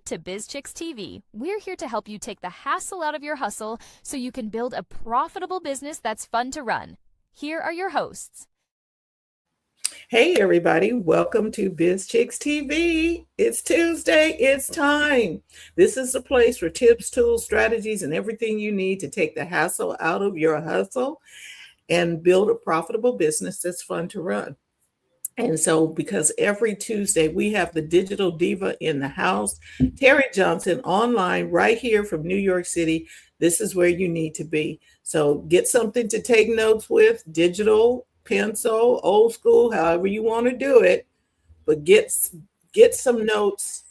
to Bizchicks TV. We're here to help you take the hassle out of your hustle so you can build a profitable business that's fun to run. Here are your hosts. Hey everybody, welcome to Bizchicks TV. It's Tuesday, it's time. This is the place for tips, tools, strategies, and everything you need to take the hassle out of your hustle and build a profitable business that's fun to run. And so, because every Tuesday we have the digital diva in the house, Terry Johnson, online right here from New York City. This is where you need to be. So, get something to take notes with, digital, pencil, old school, however you want to do it. But get some notes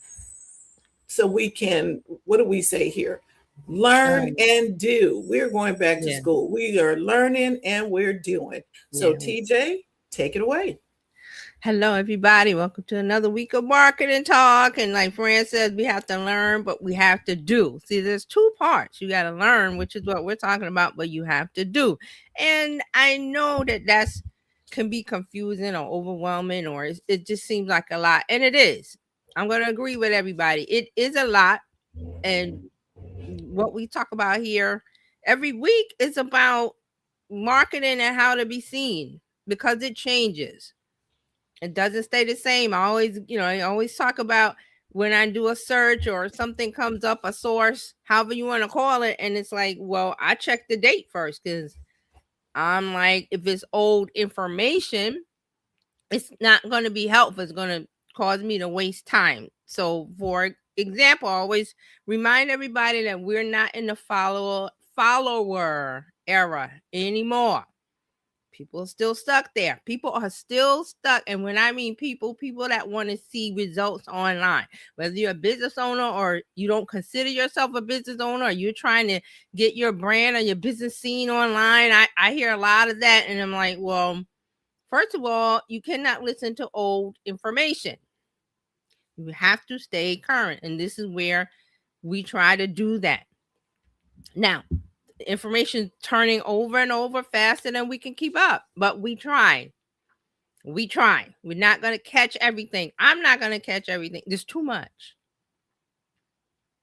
so we can. What do we say here? Learn and do. We're going back to school. We are learning and we're doing. So, TJ, take it away. Hello, everybody. Welcome to another week of marketing talk. And like Fran says, we have to learn, but we have to do. See, there's two parts. You got to learn, which is what we're talking about, but you have to do. And I know that can be confusing or overwhelming, or it just seems like a lot. And it is. I'm going to agree with everybody. It is a lot. And what we talk about here every week is about marketing and how to be seen, because it changes. It doesn't stay the same. I always talk about when I do a search or something comes up, a source, however you want to call it. And it's like, well, I check the date first, because I'm like, if it's old information, it's not going to be helpful. It's going to cause me to waste time. So for example, I always remind everybody that we're not in the follower era anymore. People are still stuck there. People are still stuck. And when I mean people that want to see results online, whether you're a business owner or you don't consider yourself a business owner, or you're trying to get your brand or your business seen online. I hear a lot of that. And I'm like, well, first of all, you cannot listen to old information. You have to stay current. And this is where we try to do that. Now, information turning over and over faster than we can keep up, but we try. We're not going to catch everything. I'm not going to catch everything. There's too much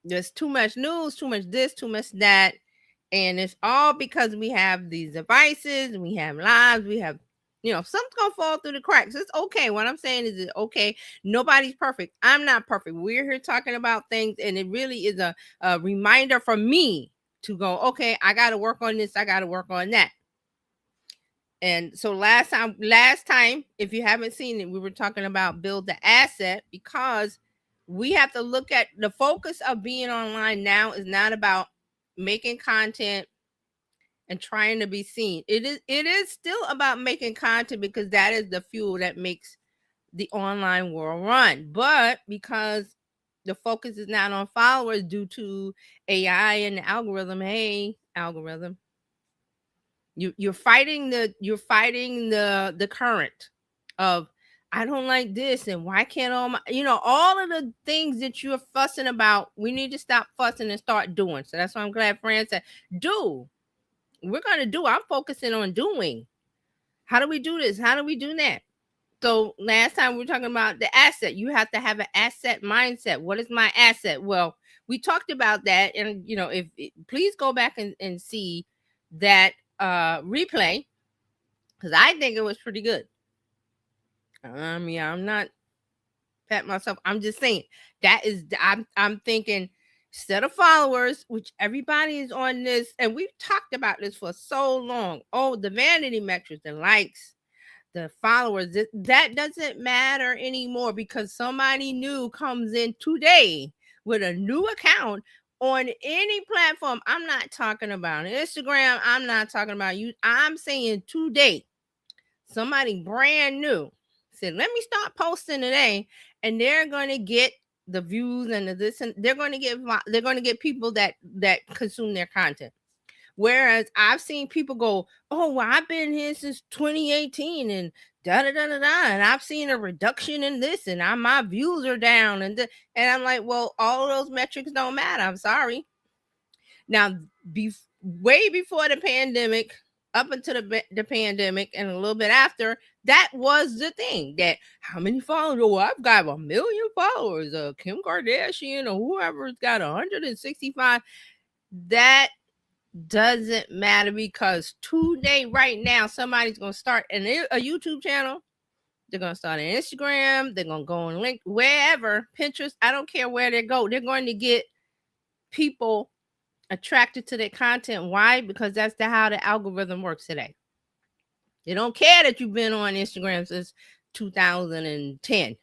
news, too much this, too much that, and it's all because we have these devices, we have lives, we have, something's gonna fall through the cracks. It's okay. What I'm saying is, it's okay. Nobody's perfect. I'm not perfect. We're here talking about things, and it really is a reminder for me to go, okay, I got to work on this. I got to work on that. And so last time, if you haven't seen it, we were talking about build the asset, because we have to look at the focus of being online now is not about making content and trying to be seen. It is still about making content, because that is the fuel that makes the online world run. But because the focus is not on followers due to AI and the algorithm. Hey, algorithm, you're fighting the current of, I don't like this, and why can't all of the things that you're fussing about. We need to stop fussing and start doing. So that's why I'm glad Fran said, do. We're gonna do. I'm focusing on doing. How do we do this? How do we do that? So last time we were talking about the asset. You have to have an asset mindset. What is my asset? Well, we talked about that. And, please go back and see that replay, because I think it was pretty good. I mean, I'm not patting myself. I'm just saying that is, I'm thinking, instead of followers, which everybody is on this, and we've talked about this for so long. Oh, the vanity metrics, the likes, the followers, that doesn't matter anymore, because somebody new comes in today with a new account on any platform. I'm not talking about Instagram. I'm not talking about you. I'm saying today, somebody brand new said, let me start posting today, and they're going to get the views and the this, and they're going to get people that consume their content. Whereas I've seen people go, oh, well, I've been here since 2018 and and I've seen a reduction in this, and my views are down, and I'm like, well, all of those metrics don't matter. I'm sorry. Now, way before the pandemic, up until the pandemic and a little bit after, that was the thing. That how many followers? Oh, I've got 1 million followers. Kim Kardashian or whoever's got 165. That doesn't matter, because today, right now, somebody's gonna start a YouTube channel. They're gonna start an Instagram. They're gonna go on link wherever, Pinterest. I don't care where they go. They're going to get people attracted to their content. Why? Because that's how the algorithm works today. They don't care that you've been on Instagram since 2010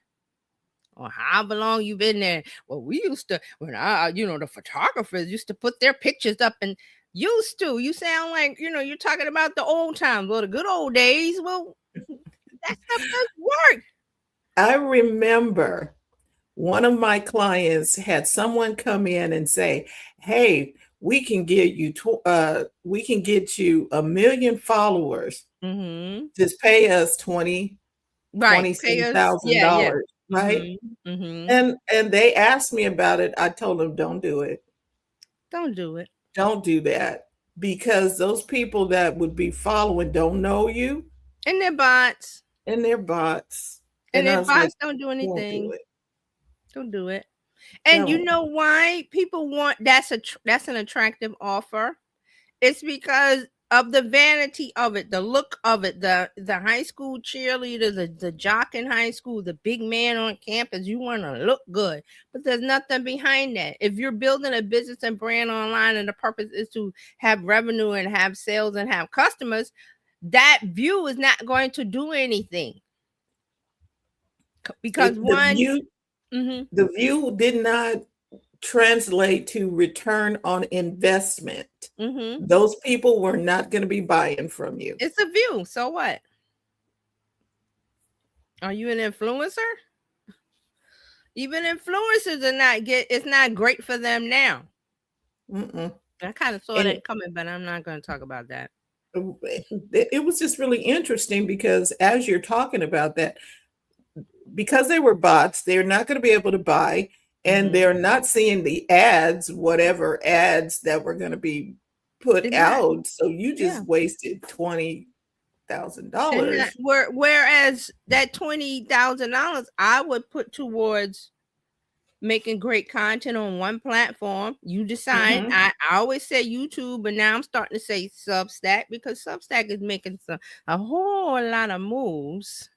or however long you've been there. Well, we used to, when the photographers used to put their pictures up, and used to. You sound like, you're talking about the old times or the good old days. Well, that stuff does work. I remember one of my clients had someone come in and say, "Hey, we can get you 1 million followers. Mm-hmm. Just pay us $20,000, Yeah. right?" Mm-hmm. And they asked me about it. I told them, "Don't do it. Don't do it. Don't do that, because those people that would be following don't know you, And they're bots. and they're bots." And I their was like, bots don't do "Don't anything. do it. Don't do it." And you Don't." know why people want that's an attractive offer? It's because of the vanity of it, the look of it, the high school cheerleader, the jock in high school, the big man on campus. You want to look good, but there's nothing behind that. If you're building a business and brand online and the purpose is to have revenue and have sales and have customers, that view is not going to do anything. Because The view did not translate to return on investment. Those people were not going to be buying from you. It's a view. So what? Are you an influencer? Even influencers it's not great for them now. I kind of saw that coming, but I'm not going to talk about that. It was just really interesting, because as you're talking about that, because they were bots, they're not going to be able to buy, and they're not seeing the ads, whatever ads that were going to be put out. So you just wasted $20,000. Whereas that $20,000 I would put towards making great content on one platform. You decide. I always say YouTube, but now I'm starting to say Substack, because Substack is making a whole lot of moves.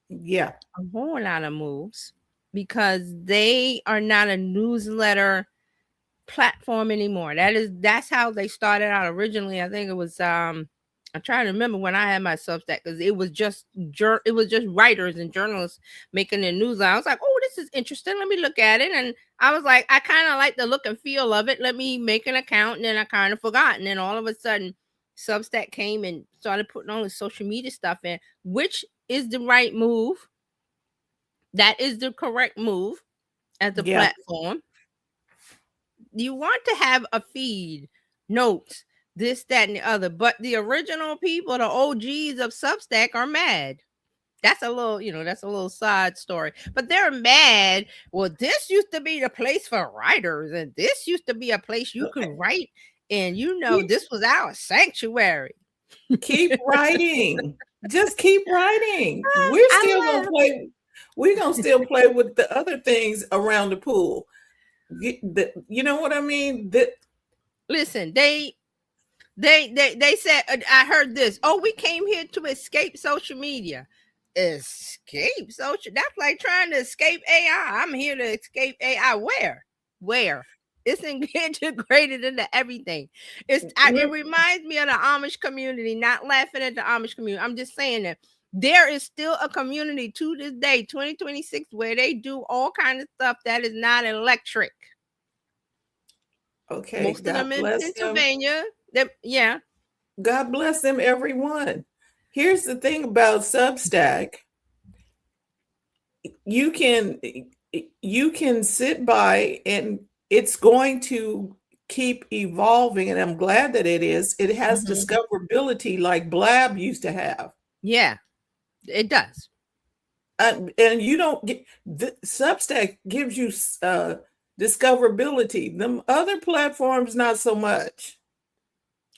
Yeah. A whole lot of moves, because they are not a newsletter platform anymore. That's how they started out originally. I think it was I'm trying to remember when I had my Substack, because it was just writers and journalists making a newsletter. I was like, oh, this is interesting. Let me look at it. And I was like, I kind of like the look and feel of it. Let me make an account. And then I kind of forgot. And then all of a sudden, Substack came and started putting all the social media stuff in, which is the right move. That is the correct move as a platform. You want to have a feed, notes, this, that, and the other. But the original people, the OGs of Substack, are mad. That's a little side story. But they're mad. Well, this used to be the place for writers, and this used to be a place you could write, and this was our sanctuary. Keep writing. Just keep writing. We're still gonna play. We're gonna still play with the other things around the pool. You know what I mean? Listen, they said, I heard this. Oh, we came here to escape social media. Escape social? That's like trying to escape AI. I'm here to escape AI. Where? It's integrated into everything. It reminds me of the Amish community. Not laughing at the Amish community. I'm just saying that there is still a community to this day, 2026, where they do all kinds of stuff that is not electric. Okay. Most of them in Pennsylvania. Yeah. God bless them, everyone. Here's the thing about Substack. You can sit by, and it's going to keep evolving, and I'm glad that it is. It has discoverability like Blab used to have. Yeah, it does. And you don't get Substack gives you discoverability. Them other platforms, not so much.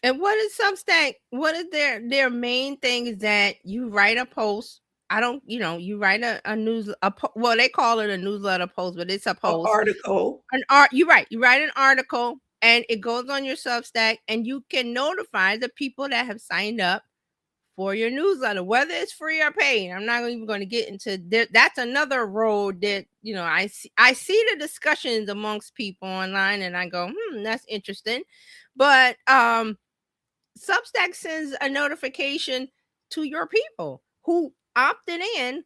And what is Substack? What is their main thing is that you write a post. I don't, you write a news, well, they call it a newsletter post, but it's a post. Article. You're right. You write an article and it goes on your Substack, and you can notify the people that have signed up for your newsletter, whether it's free or paid. I'm not even going to get into that. That's another road that, I see the discussions amongst people online, and I go, that's interesting. But Substack sends a notification to your people who opted in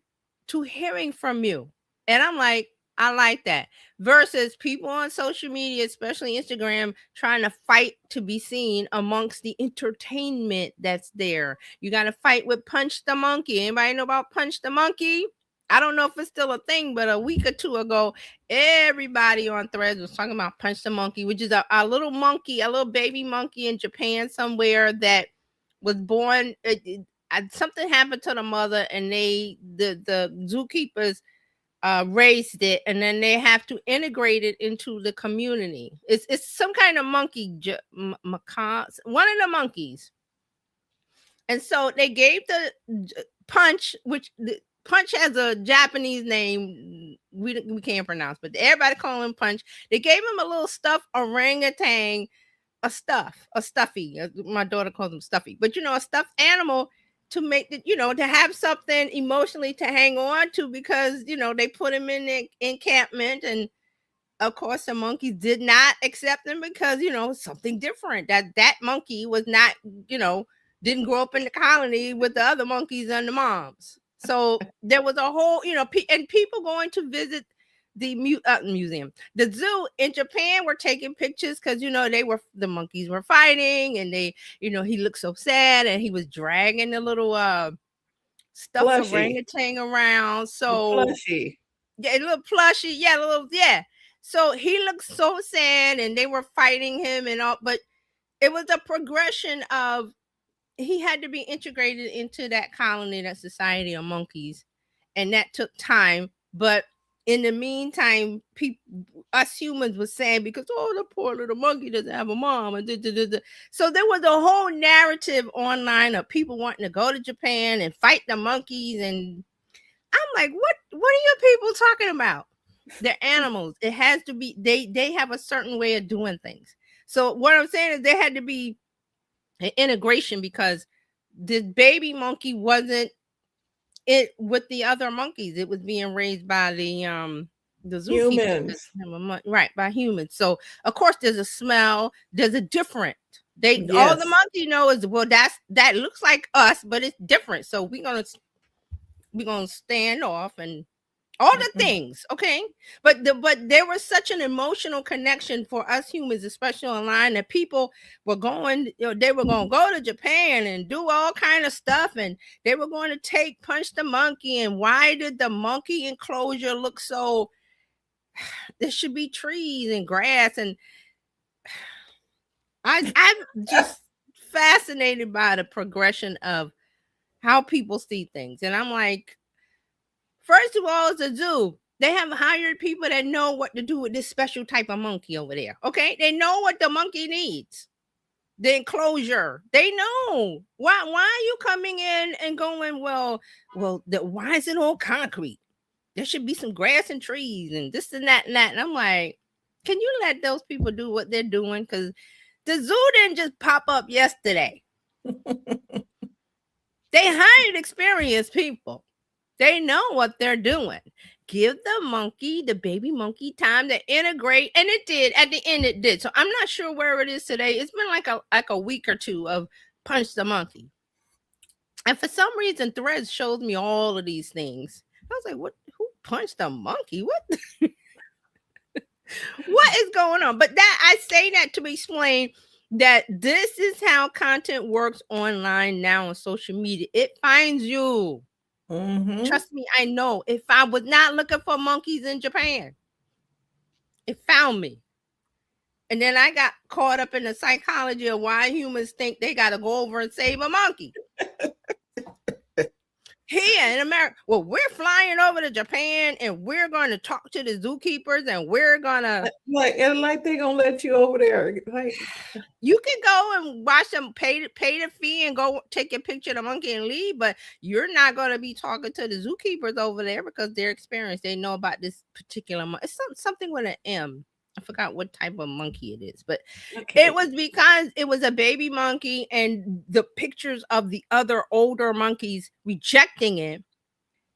to hearing from you. And I'm like, I like that. Versus people on social media, especially Instagram, trying to fight to be seen amongst the entertainment that's there. You got to fight with Punch the Monkey. Anybody know about Punch the Monkey? I don't know if it's still a thing, but a week or two ago, everybody on Threads was talking about Punch the Monkey, which is a little monkey, a little baby monkey in Japan somewhere that was born. Something happened to the mother, and the zookeepers raised it, and then they have to integrate it into the community. It's some kind of monkey, macaws, one of the monkeys. And so they gave the Punch, which Punch has a Japanese name we can't pronounce, but everybody call him Punch. They gave him a little stuffed orangutan, a stuffy. My daughter calls him Stuffy, but a stuffed animal to make it, to have something emotionally to hang on to, because they put him in the encampment, and of course the monkeys did not accept him because something different. That monkey was not, didn't grow up in the colony with the other monkeys and the moms. So there was a whole, and people going to visit the museum, the zoo in Japan were taking pictures because the monkeys were fighting, and they, he looked so sad, and he was dragging the little stuffed orangutan around. So Plushie. Yeah, a little plushie, so he looked so sad, and they were fighting him and all, but it was a progression of he had to be integrated into that colony, that society of monkeys, and that took time. But in the meantime, us humans were saying, because the poor little monkey doesn't have a mom, and so there was a whole narrative online of people wanting to go to Japan and fight the monkeys, and I'm like, what are you people talking about? They're animals. It has to be, they have a certain way of doing things. So what I'm saying is there had to be an integration, because this baby monkey wasn't it with the other monkeys. It was being raised by the zookeepers, right, by humans. So of course there's a smell, there's a different. All the monkey know is, well, that looks like us, but it's different. So we're gonna stand off and all the things, okay? But there was such an emotional connection for us humans, especially online, that people were going, they were going to go to Japan and do all kind of stuff, and they were going to Punch the Monkey. And why did the monkey enclosure look so? There should be trees and grass, and I'm just fascinated by the progression of how people see things, and I'm like, first of all, it's a zoo. They have hired people that know what to do with this special type of monkey over there. Okay, they know what the monkey needs. The enclosure, they know. Why are you coming in and going, well, why is it all concrete? There should be some grass and trees and this and that and that. And I'm like, can you let those people do what they're doing? Because the zoo didn't just pop up yesterday. They hired experienced people. They know what they're doing. Give the baby monkey, time to integrate. And it did. At the end, it did. So I'm not sure where it is today. It's been like a week or two of Punch the Monkey. And for some reason, Threads shows me all of these things. I was like, who punched the monkey? What? What is going on? But I say that to explain that this is how content works online now on social media. It finds you. Mm-hmm. Trust me, I know. If I was not looking for monkeys in Japan, it found me. And then I got caught up in the psychology of why humans think they got to go over and save a monkey. here in America. Well, we're flying over to Japan and we're going to talk to the zookeepers and we're going to like they're gonna let you over there. Like, you can go and watch them pay the fee and go take a picture of the monkey and leave, but you're not going to be talking to the zookeepers over there because they're experienced. They know about this particular it's something with an M. I forgot what type of monkey it is, but okay. it was because it was a baby monkey and the pictures of the other older monkeys rejecting it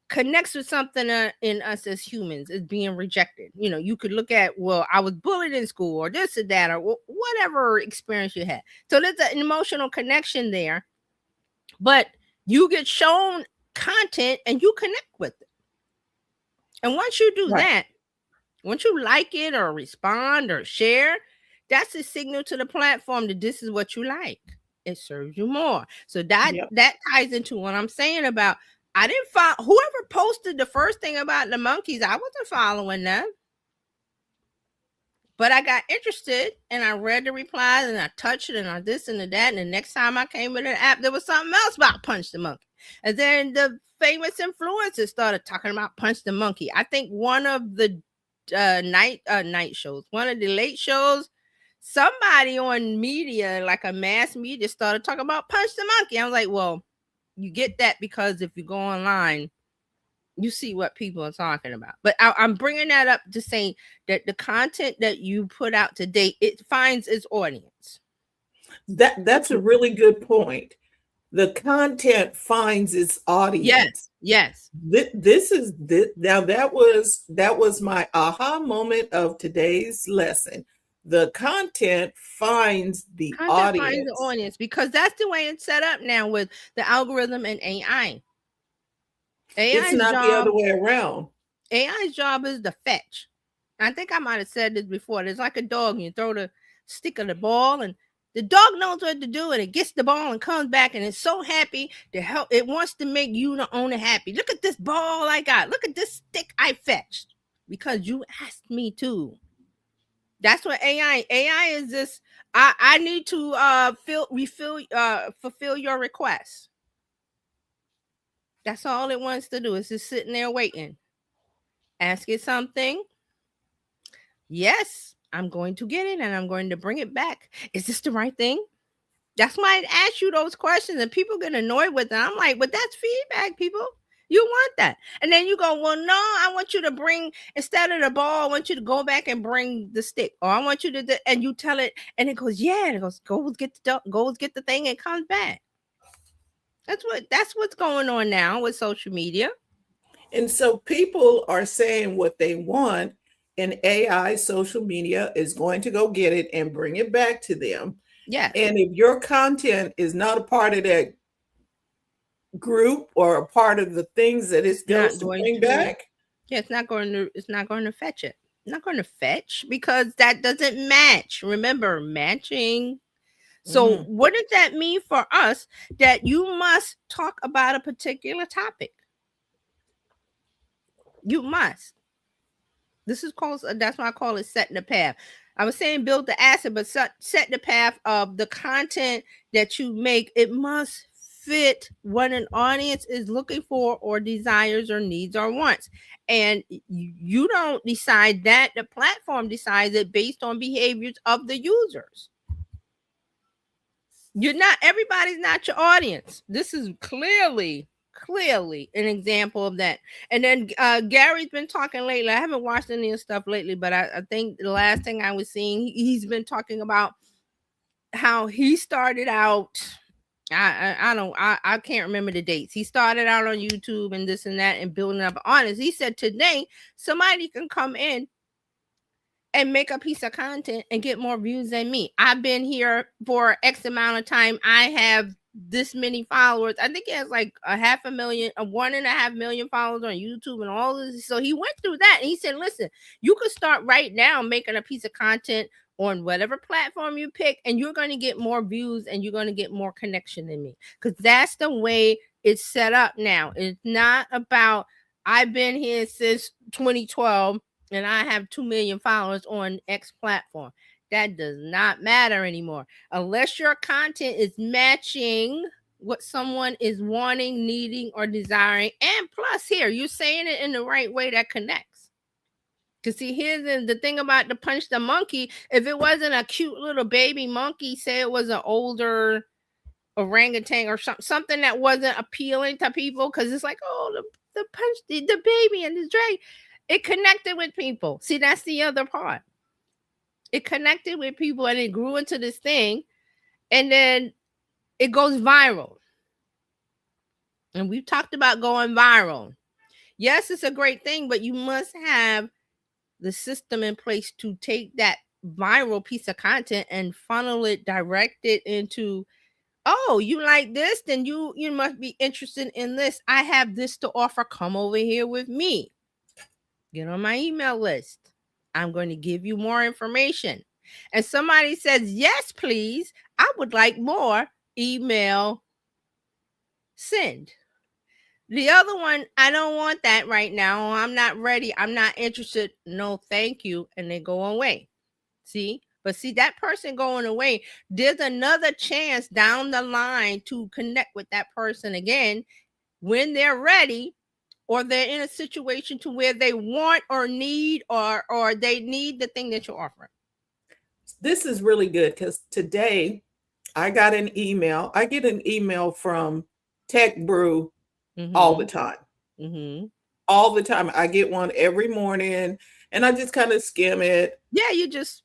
connects with something in us as humans is being rejected. You know, you could look at, well, I was bullied in school or this or that or whatever experience you had. So there's an emotional connection there, but you get shown content and you connect with it. And once you do that, once you like it or respond or share, that's a signal to the platform that this is what you like. It serves you more. So that ties into what I'm saying about I didn't follow whoever posted the first thing about the monkeys. I wasn't following them. But I got interested and I read the replies and I touched it and I this and that. And the next time I came with an app, there was something else about Punch the Monkey. And then the famous influencers started talking about Punch the Monkey. I think one of the night shows, one of the late shows, somebody on media, like a mass media, started talking about Punch the Monkey. I was like, well, you get that because if you go online, you see what people are talking about. But I'm bringing that up to say that the content that you put out today, it finds its audience. That's a really good point. The content finds its audience. Yes. Now that was my aha moment of today's lesson. The content finds the audience. Finds the audience because that's the way it's set up now with the algorithm and AI. It's not the other way around. AI's job is to fetch. I think I might have said this before. It's like a dog. You throw the stick of the ball and the dog knows what to do and it gets the ball and comes back and it's so happy to help. It wants to make you the owner happy. Look at this ball I got. Look at this stick I fetched because you asked me to. That's what AI is this. I need to fulfill your request. That's all it wants to do is just sitting there waiting. Ask it something. Yes, I'm going to get it and I'm going to bring it back. Is this the right thing? That's why I ask you those questions and people get annoyed with it. I'm like, but that's feedback, people. You want that. And then you go, well, no, I want you to bring, instead of the ball, I want you to go back and bring the stick. Or I want you to, and you tell it, and it goes, yeah. And it goes, go get the thing and comes back. That's what's going on now with social media. And so people are saying what they want, and AI social media is going to go get it and bring it back to them. Yeah. And if your content is not a part of that group or a part of the things that it's supposed to bring back, it's not going to fetch it. Not going to fetch because that doesn't match. Remember, matching. So what does that mean for us? That you must talk about a particular topic. You must. This is called, that's why I call it setting the path. I was saying build the asset, but set the path of the content that you make. It must fit what an audience is looking for or desires or needs or wants. And you don't decide that. The platform decides it based on behaviors of the users. Everybody's not your audience. This is clearly an example of that. And then Gary's been talking lately. I haven't watched any of stuff lately, but I think the last thing I was seeing, he's been talking about how he started out. I can't remember the dates. He started out on YouTube and this and that and building up an audience. He said today somebody can come in and make a piece of content and get more views than me. I've been here for X amount of time. I have this many followers. I think he has like 1.5 million followers on YouTube and all this. So he went through that and he said, listen, you could start right now making a piece of content on whatever platform you pick, and you're going to get more views and you're going to get more connection than me. Because that's the way it's set up now. It's not about, I've been here since 2012 and I have 2 million followers on X platform. That does not matter anymore. Unless your content is matching what someone is wanting, needing, or desiring. And plus, here, you're saying it in the right way that connects. Because see, here's the thing about the punch the monkey. If it wasn't a cute little baby monkey, say it was an older orangutan or something that wasn't appealing to people, because it's like, oh, the punch the baby and the dragon, it connected with people. See, that's the other part. It connected with people and it grew into this thing, and then it goes viral. And we've talked about going viral. Yes, it's a great thing, but you must have the system in place to take that viral piece of content and funnel it, direct it into, oh, you like this? Then you must be interested in this. I have this to offer. Come over here with me. Get on my email list. I'm going to give you more information. And somebody says, yes, please. I would like more. Email, send. The other one, I don't want that right now. I'm not ready. I'm not interested. No, thank you. And they go away. See? But see, that person going away, there's another chance down the line to connect with that person again when they're ready, or they're in a situation to where they want or need or they need the thing that you're offering. This is really good because today I got an email. I get an email from Tech Brew all the time. All the time. I get one every morning and I just kind of skim it. Yeah, you just.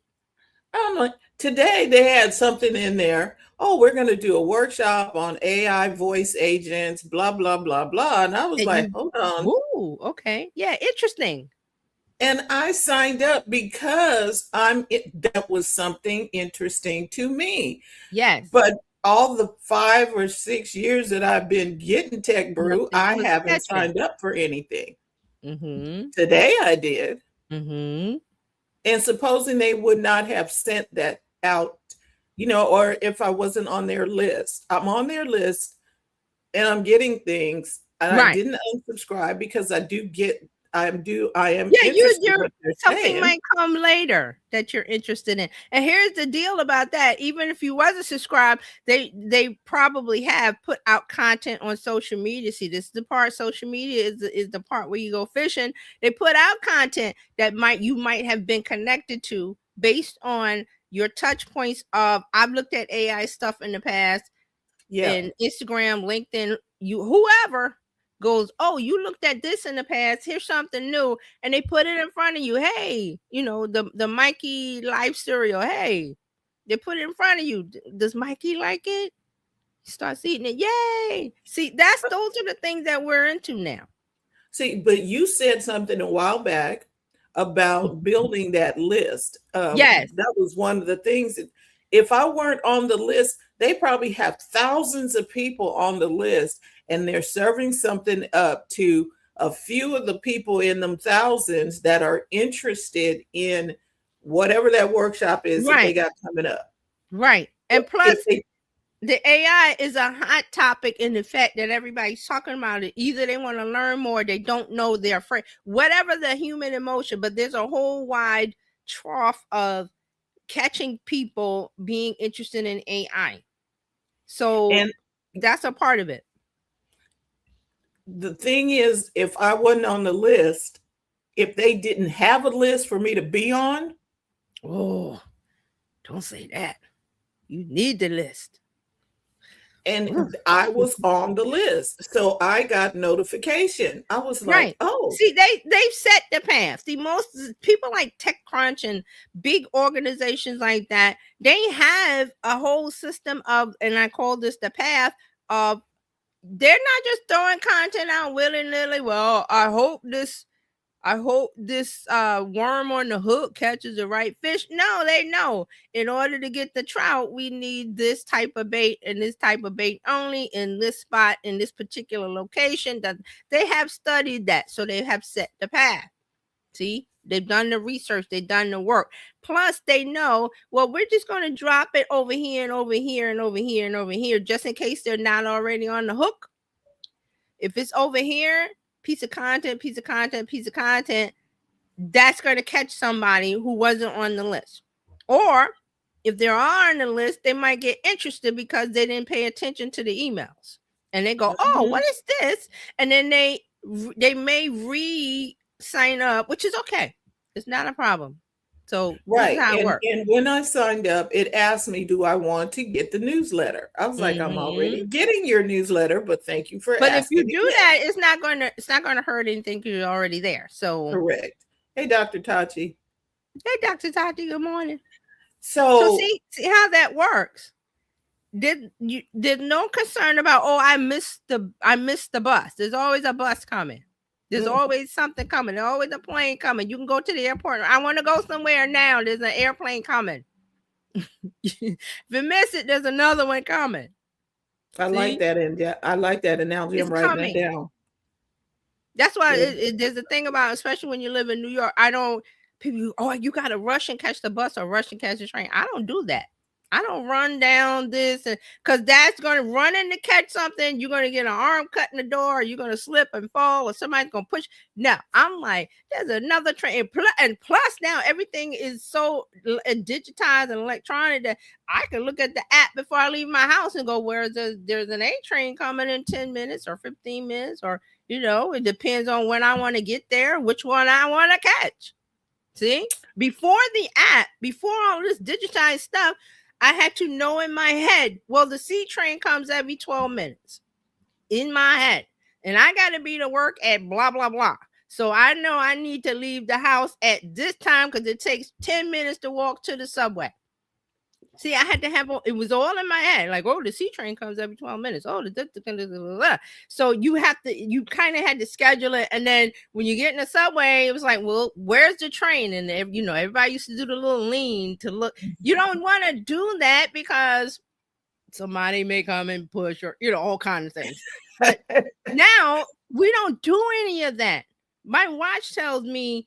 I'm like, today they had something in there. Oh, we're going to do a workshop on AI voice agents, blah, blah, blah, blah. And I was like, hold on. Ooh, okay. Yeah, interesting. And I signed up because that was something interesting to me. Yes. But all the 5 or 6 years that I've been getting Tech Brew, I haven't signed up for anything. Today I did. And supposing they would not have sent that out, or if I wasn't on their list. I'm on their list and I'm getting things. And I didn't unsubscribe because I am interested in what they're something saying. Might come later that you're interested in. And here's the deal about that. Even if you wasn't subscribed, they probably have put out content on social media. See, this is the part. Social media is the part where you go fishing. They put out content that you might have been connected to based on your touch points of, I've looked at AI stuff in the past. Yeah. And Instagram, LinkedIn, whoever goes, oh, you looked at this in the past, here's something new, and they put it in front of you. Hey, the Mikey life cereal, hey, they put it in front of you. Does Mikey like it? He starts eating it. Yay. See, those are the things that we're into now. See, but you said something a while back about building that list. Yes, that was one of the things that, if I weren't on the list, they probably have thousands of people on the list, and they're serving something up to a few of the people in them thousands that are interested in whatever that workshop is that they got coming up. Right. And plus, the AI is a hot topic in the fact that everybody's talking about it. Either they want to learn more, they don't know, they're afraid, whatever the human emotion, but there's a whole wide trough of catching people being interested in AI. So that's a part of it. The thing is, if I wasn't on the list, if they didn't have a list for me to be on. Oh, don't say that. You need the list. And I was on the list. So I got notification. I was like, oh. See, they've set the path. See, most people like TechCrunch and big organizations like that, they have a whole system of, and I call this the path of, they're not just throwing content out willy-nilly. Well, I hope this worm on the hook catches the right fish. No, they know in order to get the trout, we need this type of bait and this type of bait only in this spot, in this particular location. That they have studied that, so they have set the path. See, they've done the research, they've done the work. Plus, they know, well, we're just going to drop it over here and over here and over here and over here, just in case they're not already on the hook. If it's over here, piece of content, that's going to catch somebody who wasn't on the list. Or if they are on the list, they might get interested because they didn't pay attention to the emails. And they go, oh, what is this? And then they may re-sign up, which is okay. It's not a problem. So this is how it works. And when I signed up, it asked me, do I want to get the newsletter? I was like, I'm already getting your newsletter, but thank you for asking. But if you do that, it's not going to hurt anything because you're already there. So correct. Hey, Dr. Tachi. Hey, Dr. Tachi, good morning. So see how that works. Did no concern about, oh, I missed the bus. There's always a bus coming. There's always something coming. There's always a plane coming. You can go to the airport. I want to go somewhere now. There's an airplane coming. If you miss it, there's another one coming. I like that, and I like that analogy. I'm writing it down. That's why there's a thing about, especially when you live in New York. People, oh, you got to rush and catch the bus or rush and catch the train. I don't do that. I don't run down this, because that's going to run in to catch something. You're going to get an arm cut in the door, or you're going to slip and fall, or somebody's going to push. No, I'm like, there's another train. And plus now everything is so digitized and electronic that I can look at the app before I leave my house and go, there's an A train coming in 10 minutes or 15 minutes, or, it depends on when I want to get there, which one I want to catch. See, before the app, before all this digitized stuff, I had to know in my head, well, the C train comes every 12 minutes in my head, and I got to be to work at blah, blah, blah. So I know I need to leave the house at this time because it takes 10 minutes to walk to the subway. See, I had to have, it was all in my head. Like, oh, the C train comes every 12 minutes. Oh, so you kind of had to schedule it. And then when you get in the subway, it was like, well, where's the train? And everybody used to do the little lean to look. You don't want to do that because somebody may come and push, or, all kinds of things. But now we don't do any of that. My watch tells me,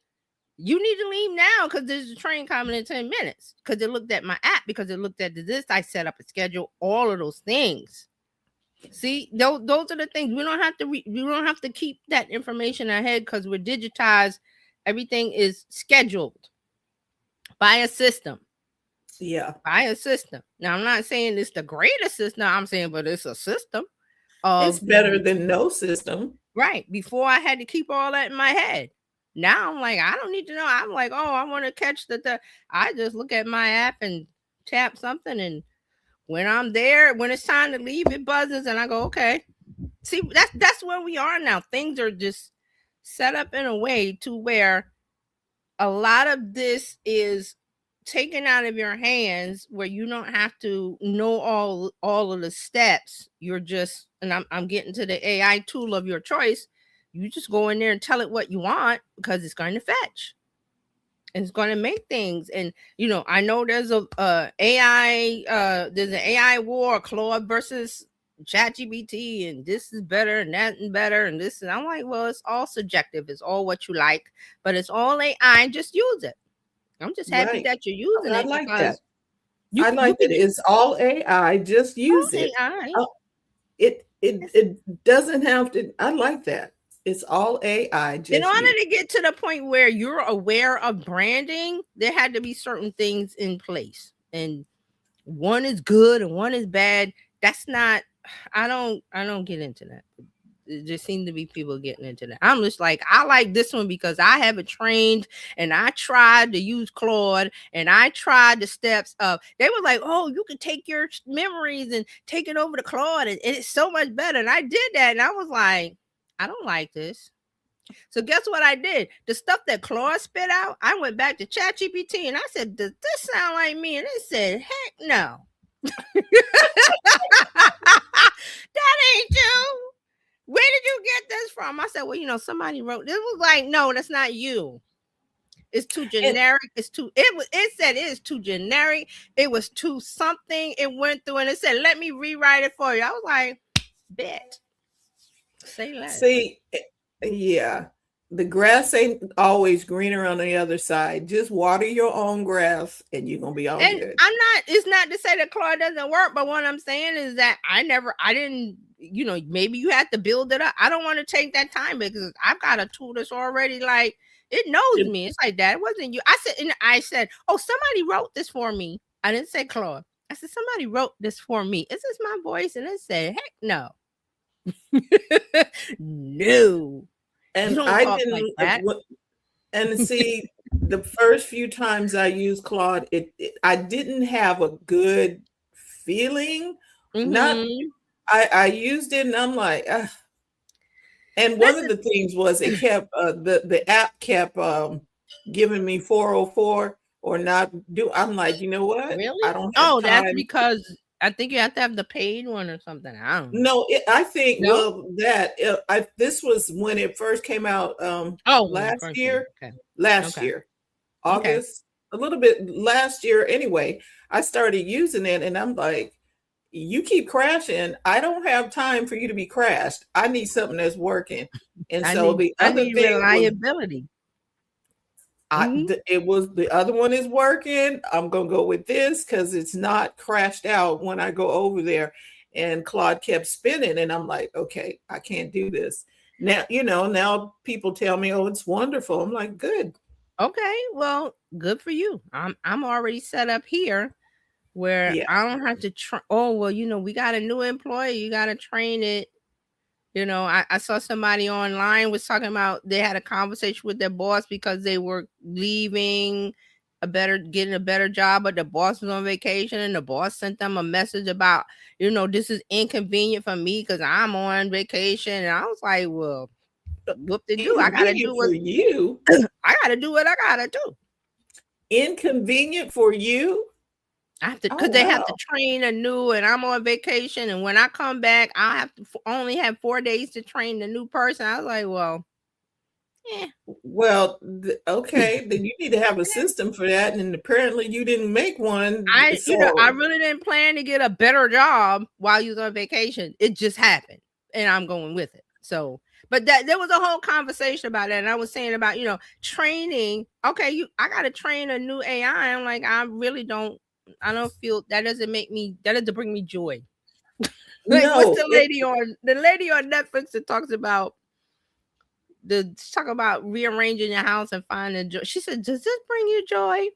you need to leave now because there's a train coming in 10 minutes. Because it looked at my app, because it looked at this. I set up a schedule, all of those things. See, those are the things. We don't have to keep that information ahead because we're digitized. Everything is scheduled by a system. Yeah. By a system. Now, I'm not saying it's the greatest system. I'm saying, but it's a system. It's better than no system. Right. Before I had to keep all that in my head. Now I'm like, I don't need to know. I'm like, oh, I want to catch I just look at my app and tap something. And when I'm there, when it's time to leave, it buzzes and I go, okay. See, that's where we are now. Things are just set up in a way to where a lot of this is taken out of your hands, where you don't have to know all of the steps. You're just, and I'm getting to the AI tool of your choice. You just go in there and tell it what you want because it's going to fetch. And it's going to make things. And, I know there's there's an AI war, Claude versus ChatGPT, and this is better and that and better and this. And I'm like, well, it's all subjective. It's all what you like, but it's all AI. Just use it. I'm just happy that you're using it. I like that. I like that it's all AI. Just use it. AI. It doesn't have to. I like that. It's all AI. In order to get to the point where you're aware of branding, there had to be certain things in place. And one is good and one is bad. That's not, I don't get into that. There just seem to be people getting into that. I'm just like, I like this one because I haven't trained and I tried to use Claude and I tried the steps of, they were like, oh, you can take your memories and take it over to Claude and it's so much better. And I did that. And I was like, I don't like this. So guess what I did? The stuff that Claude spit out, I went back to ChatGPT and I said, does this sound like me? And it said, heck no. That ain't you. Where did you get this from? I said, well, somebody wrote this. Was like, no, that's not you. It's too generic. It said it is too generic. It was too something. It went through and it said, let me rewrite it for you. I was like, bet. Say less. See, yeah, the grass ain't always greener on the other side. Just water your own grass and you're going to be all good. It's not to say that Claude doesn't work, but what I'm saying is that I didn't, maybe you have to build it up. I don't want to take that time because I've got a tool that's already like, it knows me. It's like, that wasn't you. I said, oh, somebody wrote this for me. I didn't say Claude. I said, somebody wrote this for me. Is this my voice? And it said, heck no. No. You And don't I talk like didn't. that. And see, the first few times I used Claude, I didn't have a good feeling. Not, Mm-hmm. I used it, and I'm like, ugh. And one of Listen, the things was it kept the app kept giving me 404 or not do. I'm like, you know what? really? I don't have Oh, that's time. because I think you have to have the paid one or something. I don't know. No, I think No? this was when it first came out Oh, when it last first came. year. Okay. Last Okay. year, Okay. August, a little bit last year. Anyway, I started using it, and I'm like, you keep crashing. I don't have time for you to be crashed. I need something that's working. And so the I other need thing was, reliability. Mhm. it was the other one is working. I'm gonna go with this because it's not crashed out when I go over there. And Claude kept spinning, and I'm like, okay, I can't do this. Now, now people tell me, oh, it's wonderful. I'm like, good. Okay, well, good for you. I'm already set up here where Yeah. I don't have to oh, well, we got a new employee, you got to train it. I saw somebody online was talking about they had a conversation with their boss because they were leaving getting a better job, but the boss was on vacation, and the boss sent them a message about, this is inconvenient for me because I'm on vacation. And I was like, well, what to do? I gotta Inconvenient do for what you. I gotta do what I gotta do. Inconvenient for you. I have to, Oh, because they have to wow. train a new, and I'm on vacation, and when I come back, I'll have to only have 4 days to train the new person. I was like, well, yeah. Well, okay, then you need to have a system for that, and apparently you didn't make one. I So, really didn't plan to get a better job while you was on vacation. It just happened, and I'm going with it. So, but there was a whole conversation about that, and I was saying about training. Okay, I got to train a new AI. I'm like, I really don't. I don't feel that doesn't bring me joy. Like, what's no, the lady on Netflix that talks about rearranging your house and finding joy? She said, "Does this bring you joy?"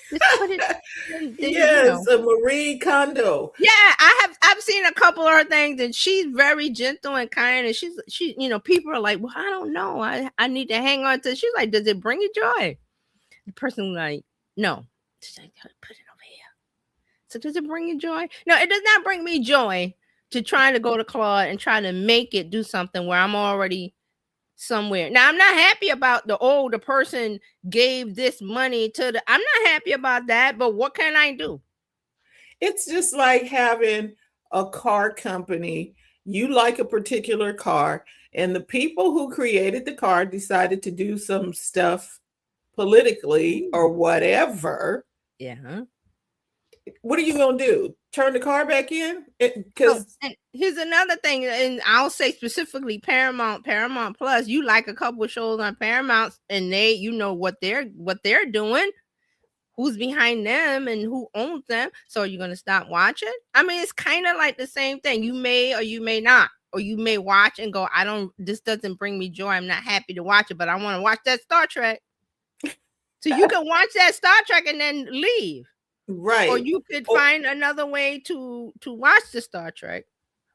Just put it. Then yes, a Marie Kondo. Yeah, I've seen a couple of her things, and she's very gentle and kind. And she people are like, well, I don't know, I need to hang on to. She's like, does it bring you joy? The person like, no. She's like, put it over here. So does it bring you joy? No, it does not bring me joy to try to go to Claude and try to make it do something where I'm already somewhere. Now, I'm not happy about the person gave this money to I'm not happy about that, but what can I do? It's just like having a car company. You like a particular car, and the people who created the car decided to do some stuff politically or whatever. Yeah. What are you going to do? Turn the car back in? And here's another thing, and I'll say specifically Paramount Plus. You like a couple of shows on Paramount, and they, what they're doing, who's behind them, and who owns them. So are you going to stop watching? I mean, it's kind of like the same thing. You may or you may not, or you may watch and go, this doesn't bring me joy. I'm not happy to watch it, but I want to watch that Star Trek. So you can watch that Star Trek and then leave. Right. Or you could find another way to watch the Star Trek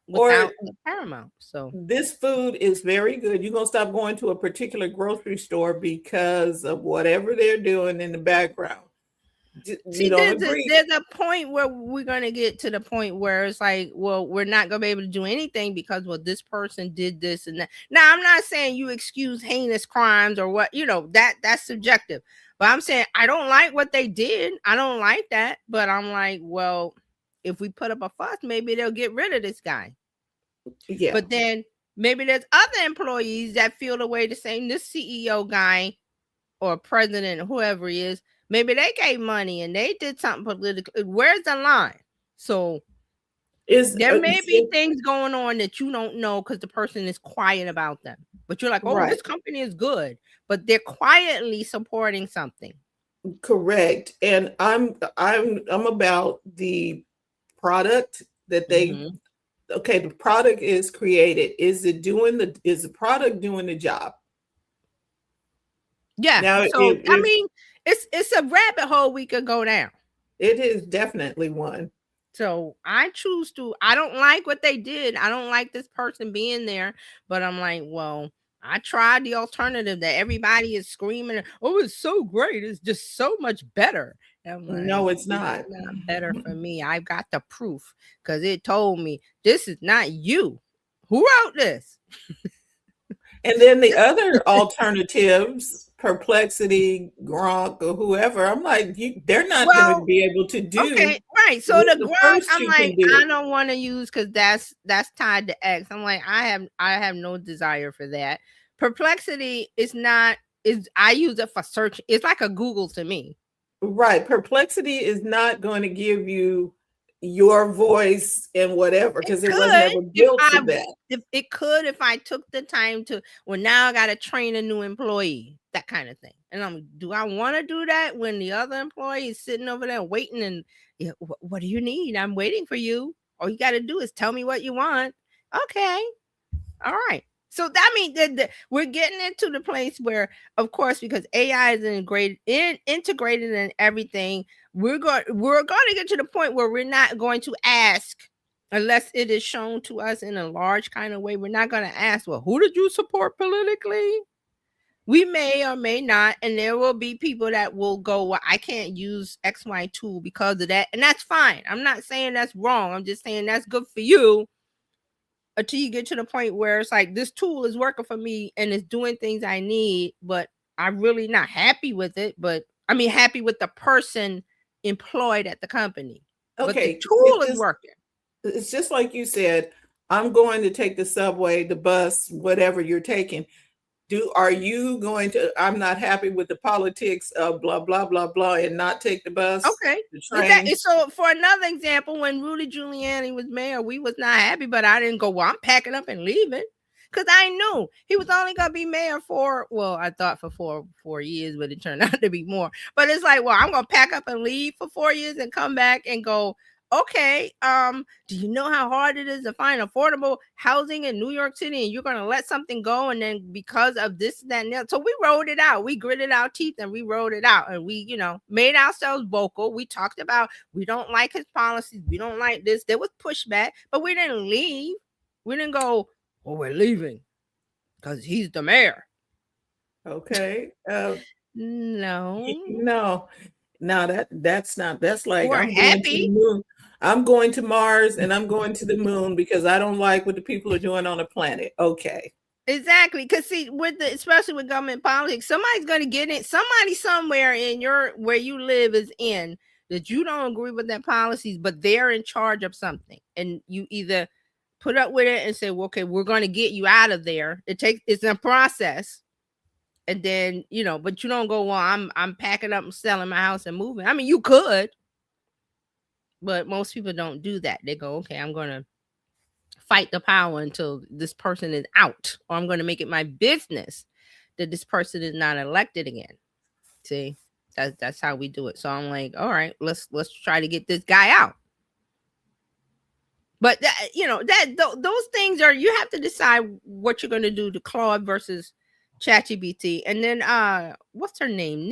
without the Paramount. So this food is very good. You're gonna stop going to a particular grocery store because of whatever they're doing in the background. See, there's a point where we're gonna get to the point where it's like, well, we're not gonna be able to do anything because, well, this person did this and that. Now, I'm not saying you excuse heinous crimes or what, that's subjective. But I'm saying I don't like what they did. I don't like that. But I'm like, well, if we put up a fuss, maybe they'll get rid of this guy. Yeah. But then maybe there's other employees that feel the way the same. This CEO guy or president or whoever he is, maybe they gave money and they did something political. Where's the line? So there may be things going on that you don't know because the person is quiet about them. But you're like, oh, right, this company is good, but they're quietly supporting something. Correct. And I'm about the product that they okay, the product is created. Is the product doing the job? Yeah. Now, so I mean, it's a rabbit hole we could go down. It is definitely one. So I choose to, I don't like what they did. I don't like this person being there, but I'm like, well, I tried the alternative that everybody is screaming, oh, it's so great. It's just so much better. And I'm like, No, it's it's not. not better for me. I've got the proof because it told me this is not you. Who wrote this? And then the other alternatives, Perplexity, Gronk, or whoever, I'm like, they're not going to Well, be able to okay, do right. So what the the Gronk, first I'm two like, can do. I don't want to use because that's tied to X. I'm like, I have no desire for that. Perplexity is not is I use it for search. It's like a Google to me. Right. Perplexity is not going to give you your voice and whatever It because it was could never built for that. if it could if I took the time to. Well, now I got to train a new employee, that kind of thing. And do I want to do that when the other employee is sitting over there waiting? And yeah, what do you need? I'm waiting for you. All you got to do is tell me what you want. Okay, all right. So that means that we're getting into the place where, of course, because AI is integrated in everything, we're going to get to the point where we're not going to ask unless it is shown to us in a large kind of way. We're not going to ask, well, who did you support politically? We may or may not, and there will be people that will go, well, I can't use XY tool because of that, and that's fine. I'm not saying that's wrong. I'm just saying that's good for you until you get to the point where it's like this tool is working for me and it's doing things I need, but I'm really not happy with it. But I mean, happy with the person employed at the company, but the Okay. tool is working. It's just like you said, I'm going to take the subway, the bus, whatever you're taking. Are you going to, I'm not happy with the politics of blah, blah, blah, blah, and not take the bus, Okay. the train? So for another example, when Rudy Giuliani was mayor, we was not happy, but I didn't go, well, I'm packing up and leaving. Because I knew he was only gonna be mayor for, well, I thought for 4 years, but it turned out to be more. But it's like, well, I'm gonna pack up and leave for 4 years and come back and go, okay, do you know how hard it is to find affordable housing in New York City? And you're gonna let something go, and then because of this, that, and that. So we rolled it out. We gritted our teeth and we rolled it out, and we, made ourselves vocal. We talked about we don't like his policies, we don't like this. There was pushback, but we didn't leave. We didn't go, well, we're leaving because he's the mayor. Okay. No. No, that's not, that's like, We're I'm going to happy. the moon. I'm going to Mars and I'm going to the moon because I don't like what the people are doing on the planet. Okay. Exactly, because see, especially with government politics, somebody's going to get it. Somebody somewhere in where you live is in that you don't agree with their policies, but they're in charge of something, and you either put up with it and say, well, okay, we're going to get you out of there. It's a process, and then but you don't go, well, I'm packing up and selling my house and moving. I mean, you could, but most people don't do that. They go, okay, I'm going to fight the power until this person is out, or I'm going to make it my business that this person is not elected again. See, that's how we do it. So I'm like, all right, let's try to get this guy out. But those things are, you have to decide what you're going to do to Claude versus ChatGPT. And then what's her name?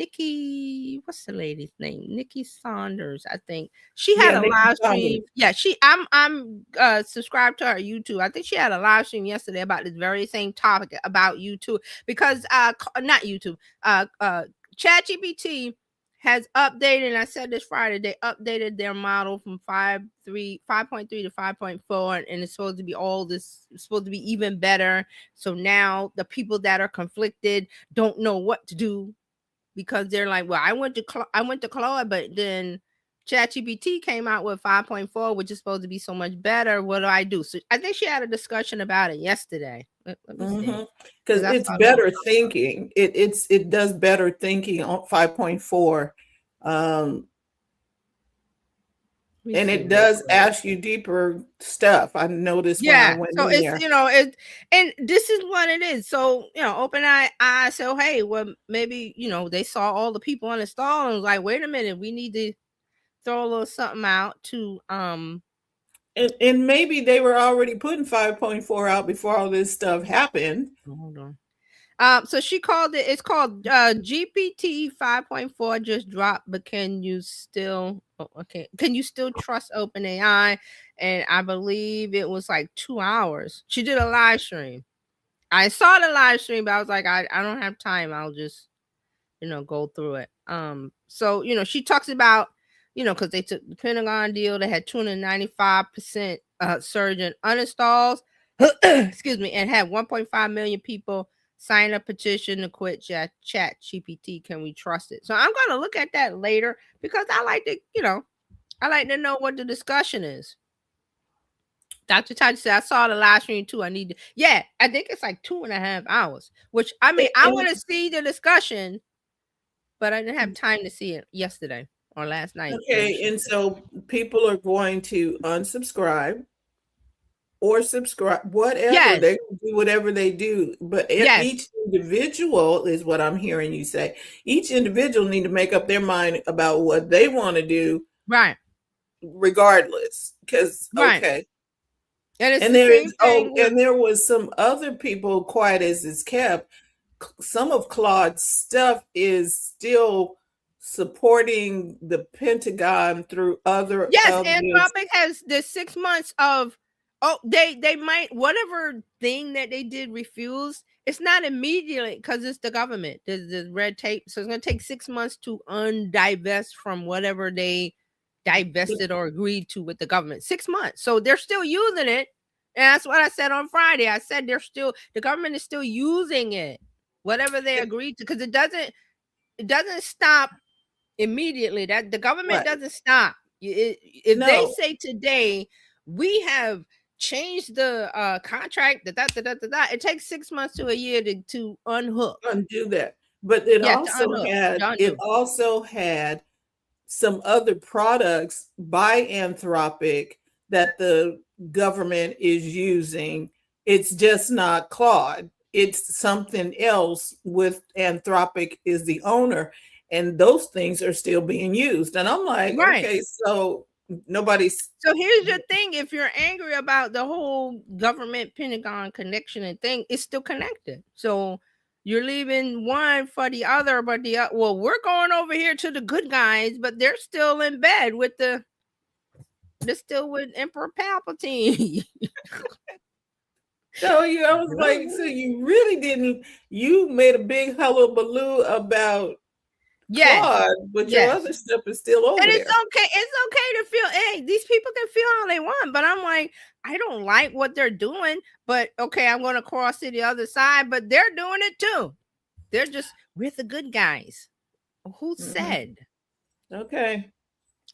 What's the lady's name? Nikki Saunders, I think. She had a live stream. Yeah, I'm subscribed to her YouTube. I think she had a live stream yesterday about this very same topic about YouTube, because not YouTube, ChatGPT has updated, and I said this Friday, they updated their model from 5.3 to 5.4, and it's supposed to be supposed to be even better. So now the people that are conflicted don't know what to do, because they're like, well, I went to Claude, but then ChatGPT came out with 5.4, which is supposed to be so much better. What do I do? So I think she had a discussion about it yesterday. Let me see. Because it's better thinking. It does better thinking on 5.4. And it does ask you deeper stuff. I noticed when I went in there. So and this is what it is. So, OpenAI, I said, hey, well, maybe, they saw all the people uninstalled and was like, wait a minute, we need to throw a little something out to and maybe they were already putting 5.4 out before all this stuff happened. hold on. So she called it. It's called GPT 5.4 just dropped, but can you still? Oh, okay, can you still trust OpenAI? And I believe it was like 2 hours. She did a live stream. I saw the live stream, but I was like, I don't have time. I'll just go through it. So she talks about because they took the Pentagon deal, they had 295% surge in uninstalls. Excuse me, and had 1.5 million people sign a petition to quit chat GPT. Can we trust it? So I'm gonna look at that later because I like to know what the discussion is. Dr. Tati said, I saw the live stream too. I think it's like 2.5 hours, which I mean, I want to see the discussion, but I didn't have time to see it yesterday or last night. Okay, and so people are going to unsubscribe or subscribe, whatever. They do whatever they do. But each individual is what I'm hearing you say. Each individual need to make up their mind about what they want to do. Right. Regardless. Because okay. And there was some other people, quiet as it's kept. Some of Claude's stuff is still supporting the Pentagon through other. Anthropic has the 6 months of they might whatever thing that they did refuse. It's not immediately because it's the government. There's red tape, so it's going to take 6 months to undivest from whatever they divested or agreed to with the government. 6 months, so they're still using it, and that's what I said on Friday. I said the government is still using it, whatever they agreed to, because it doesn't stop immediately. That the government doesn't stop. If they say today we have changed the contract, it takes 6 months to a year to undo that. But it also had some other products by Anthropic that the government is using. It's just not Claude. It's something else with Anthropic is the owner, and those things are still being used. And I'm like, okay, so nobody's. So here's your thing: if you're angry about the whole government Pentagon connection and thing, it's still connected. So you're leaving one for the other, but we're going over here to the good guys, but they're still in bed with they're still with Emperor Palpatine. So I was like, so you really didn't. You made a big hullabaloo about Claude, but your other stuff is still over there. And it's okay. It's okay to feel. Hey, these people can feel how they want, but I'm like, I don't like what they're doing. But okay, I'm going to cross to the other side. But they're doing it too. They're we're the good guys. Who said? Okay.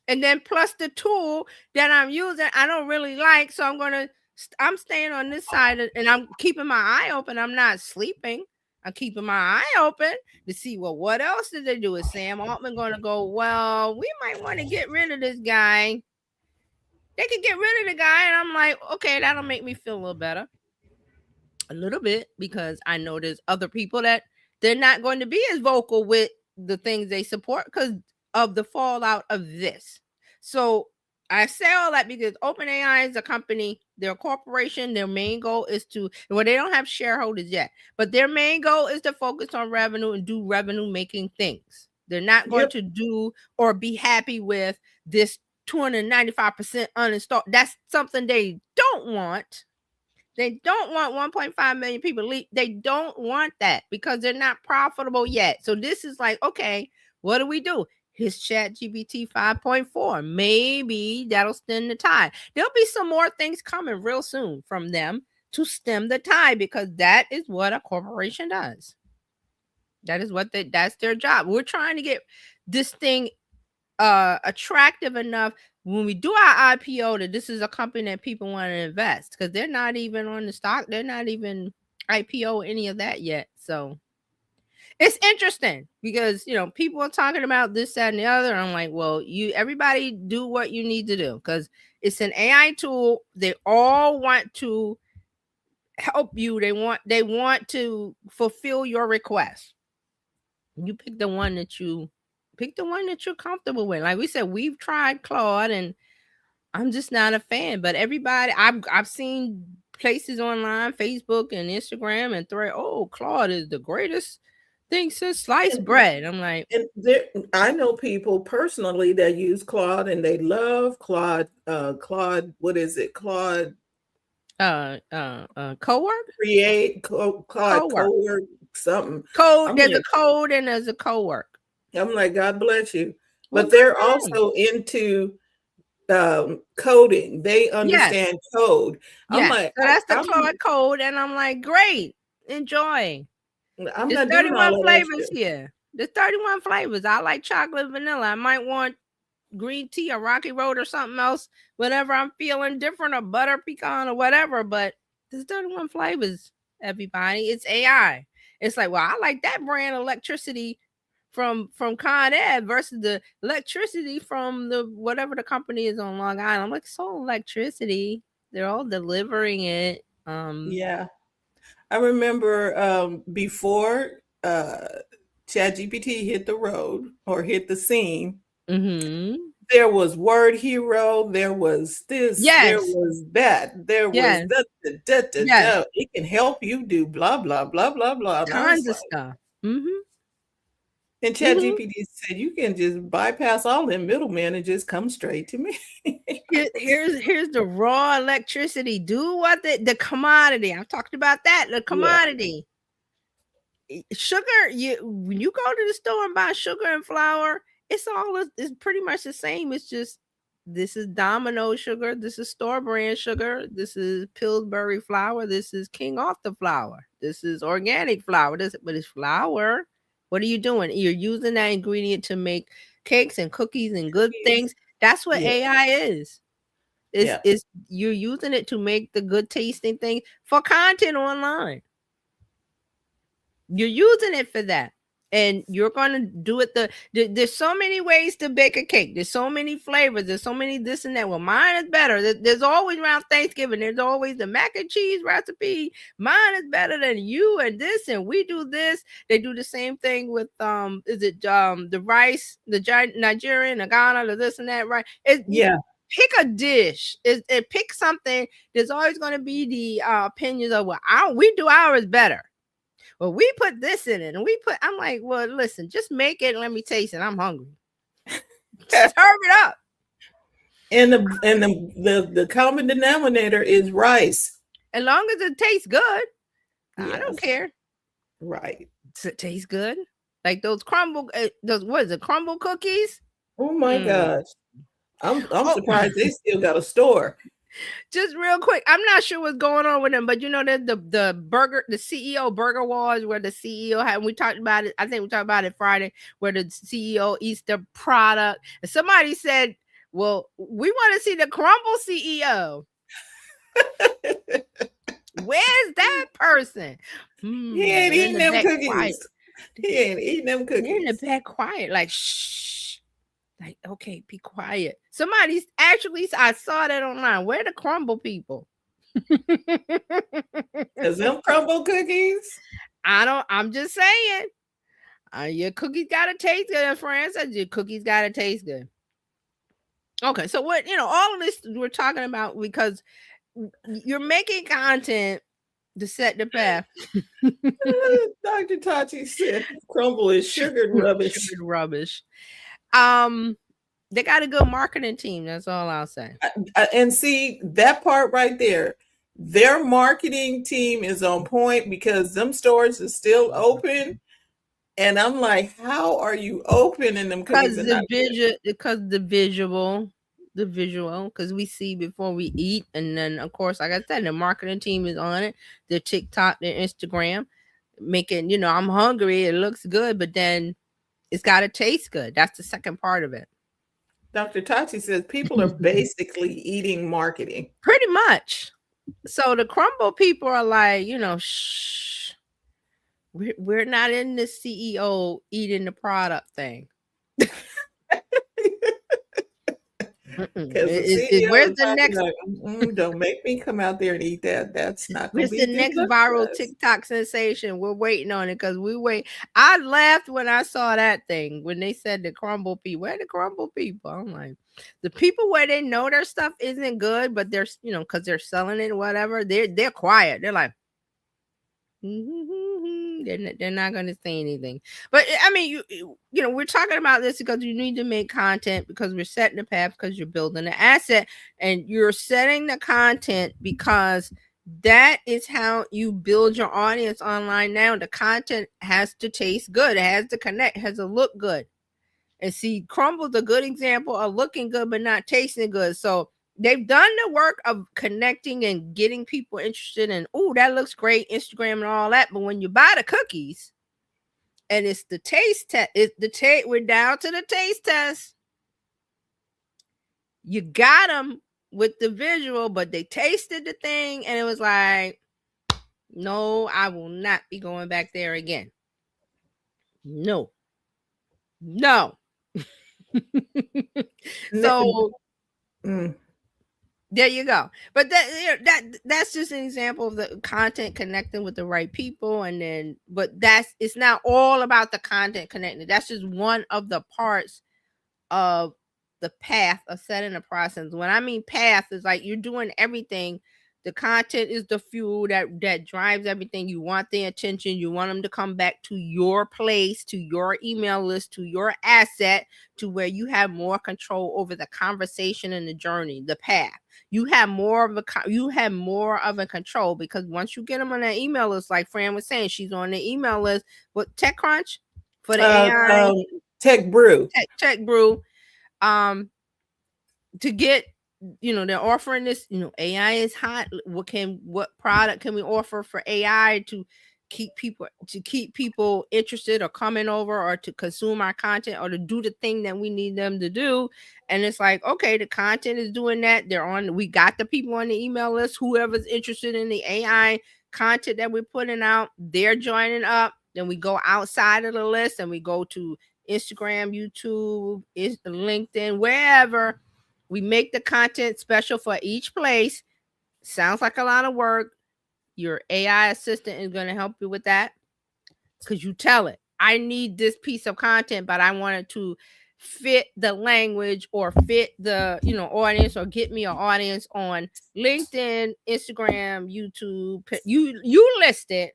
And then plus the tool that I'm using, I don't really like, so I'm staying on this side and I'm keeping my eye open. I'm not sleeping. I'm keeping my eye open to see, what else did they do? Is Sam Altman going to go, we might want to get rid of this guy. They could get rid of the guy. And I'm like, okay, that'll make me feel a little better. A little bit, because I know there's other people that they're not going to be as vocal with the things they support because of the fallout of this. So I say all that because OpenAI is a company, they're a corporation. Their main goal is they don't have shareholders yet, but their main goal is to focus on revenue and do revenue making things. They're not going to do or be happy with this 295% uninstalled. That's something they don't want. They don't want 1.5 million people leave. They don't want that because they're not profitable yet. So this is like, okay, what do we do? His ChatGPT 5.4. Maybe that'll stem the tide. There'll be some more things coming real soon from them to stem the tide, because that is what a corporation does. That is that's their job. We're trying to get this thing attractive enough when we do our IPO that this is a company that people want to invest, because they're not even on the stock. They're not even IPO any of that yet. So it's interesting because, people are talking about this, that, and the other. I'm like, everybody do what you need to do, because it's an AI tool. They all want to help you. They want to fulfill your request. You pick the one that you're comfortable with. Like we said, we've tried Claude and I'm just not a fan, but everybody, I've seen places online, Facebook and Instagram and thread. Oh, Claude is the greatest thing since sliced bread. I'm like, and I know people personally that use Claude and they love Claude. Claude, what is it? Claude co-work? Claude Co-work. co-work something. Code, there's a code and there's a co-work. I'm like, God bless you. Well, But they're also into coding. They understand code. I'm like, so that's the Claude code, and I'm like, great, enjoy. I'm There's not doing 31 all flavors here. There's 31 flavors. I like chocolate vanilla. I might want green tea or Rocky Road or something else whenever I'm feeling different, or butter pecan or whatever. But there's 31 flavors, everybody. It's AI. It's like, well, I like that brand of electricity from Con Ed versus the electricity from the whatever the company is on Long Island. I'm like, so electricity. They're all delivering it. Yeah. I remember before ChatGPT hit the road or hit the scene, there was Word Hero, there was this, there was that, there was that. It can help you do blah, blah, blah, blah, blah. Tons of stuff. And ChatGPT said, you can just bypass all them middlemen and just come straight to me. Here's the raw electricity. Do what the commodity. I've talked about that. The commodity. Sugar, when you go to the store and buy sugar and flour, it's pretty much the same. It's just, this is Domino sugar, this is store brand sugar, this is Pillsbury flour, this is King Arthur flour, this is organic flour, but it's flour. What are you doing? You're using that ingredient to make cakes and cookies and good things. That's what AI is. It's you're using it to make the good tasting thing for content online. You're using it for that. And you're going to do it. There's so many ways to bake a cake. There's so many flavors. There's so many this and that. Well, mine is better. There's always around Thanksgiving. There's always the mac and cheese recipe. Mine is better than you and this, and we do this. They do the same thing with the rice, the Nigerian, the Ghana, the this and that, right? Pick a dish. Pick something. There's always going to be the opinions of, well, we do ours better. Well, we put this in it, and I'm like, well, listen, just make it and let me taste it. I'm hungry. Serve it up. And the common denominator is rice. As long as it tastes good, I don't care. Right. Does it taste good? Like those crumble cookies? Oh my gosh. I'm surprised they still got a store. Just real quick, I'm not sure what's going on with them, but you know that the CEO burger wars, where the CEO had, we talked about it. I think we talked about it Friday, where the CEO eats the product. And somebody said, "Well, we want to see the crumble CEO." Where's that person? He ain't eating them cookies. Quiet. He ain't eating them cookies. They're in the back quiet, like shh. Like, okay, be quiet. Somebody's actually, I saw that online. Where the crumble people? Is them crumble cookies? I'm just saying. Your cookies gotta taste good, friends. Your cookies gotta taste good. Okay, so what, all of this we're talking about because you're making content to set the path. Dr. Tachi said crumble is sugared rubbish. Sugared rubbish. They got a good marketing team. That's all I'll say. And see that part right there. Their marketing team is on point because them stores are still open. And I'm like, how are you opening them cookies? Because the visual, because we see before we eat. And then, of course, like I said, the marketing team is on it. Their TikTok, their Instagram, making, I'm hungry. It looks good, but then it's got to taste good. That's the second part of it. Dr. Tachi says people are basically eating marketing. Pretty much. So the crumble people are like, shh. We're not in the CEO eating the product thing. Because the CEO Where's is the probably next? like, don't make me come out there and eat that. That's not going to Where's be the a good next look viral for us. TikTok sensation? We're waiting on it because we wait. I laughed when I saw that thing when they said the crumble people. Where the crumble people? I'm like, the people where they know their stuff isn't good, but they're because they're selling it or whatever. They're quiet. They're like, they're not going to say anything. But I mean, we're talking about this because you need to make content because we're setting the path because you're building an asset and you're setting the content because that is how you build your audience online now. The content has to taste good. It has to connect, it has to look good. And see, Crumble's a good example of looking good but not tasting good. So they've done the work of connecting and getting people interested in, oh, that looks great, Instagram and all that. But when you buy the cookies and it's the taste test, we're down to the taste test. You got them with the visual, but they tasted the thing and it was like, no, I will not be going back there again. No. So there you go. But that's just an example of the content connecting with the right people. And then, but it's not all about the content connecting. That's just one of the parts of the path of setting a process. When I mean path, is like you're doing everything. The content is the fuel that drives everything. You want their attention. You want them to come back to your place, to your email list, to your asset, to where you have more control over the conversation and the journey, the path. You have more of a control because once you get them on that email list, like Fran was saying, she's on the email list with TechCrunch for the AI, Tech Brew, Tech Brew, to get. They're offering this, AI is hot. What product can we offer for AI to keep people interested or coming over or to consume our content or to do the thing that we need them to do? And it's like, okay, the content is doing that. We got the people on the email list, whoever's interested in the AI content that we're putting out, they're joining up. Then we go outside of the list and we go to Instagram, YouTube, LinkedIn, wherever. We make the content special for each place. Sounds like a lot of work. Your AI assistant is going to help you with that because you tell it, I need this piece of content, but I want it to fit the language or fit the audience or get me an audience on LinkedIn, Instagram, YouTube. You list it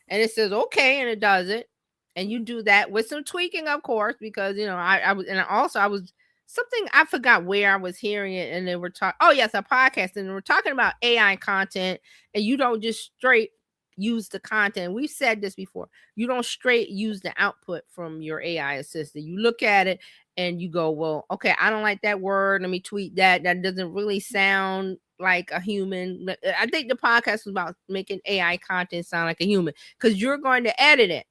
and it says okay, and it does it, and you do that with some tweaking, of course, because I was something, I forgot where I was hearing it, and they were talking, oh yes, a podcast, and we're talking about AI content, and you don't just straight use the content. We've said this before. You don't straight use the output from your AI assistant. You look at it and you go, well, okay, I don't like that word. Let me tweak that. That doesn't really sound like a human. I think the podcast was about making AI content sound like a human because you're going to edit it.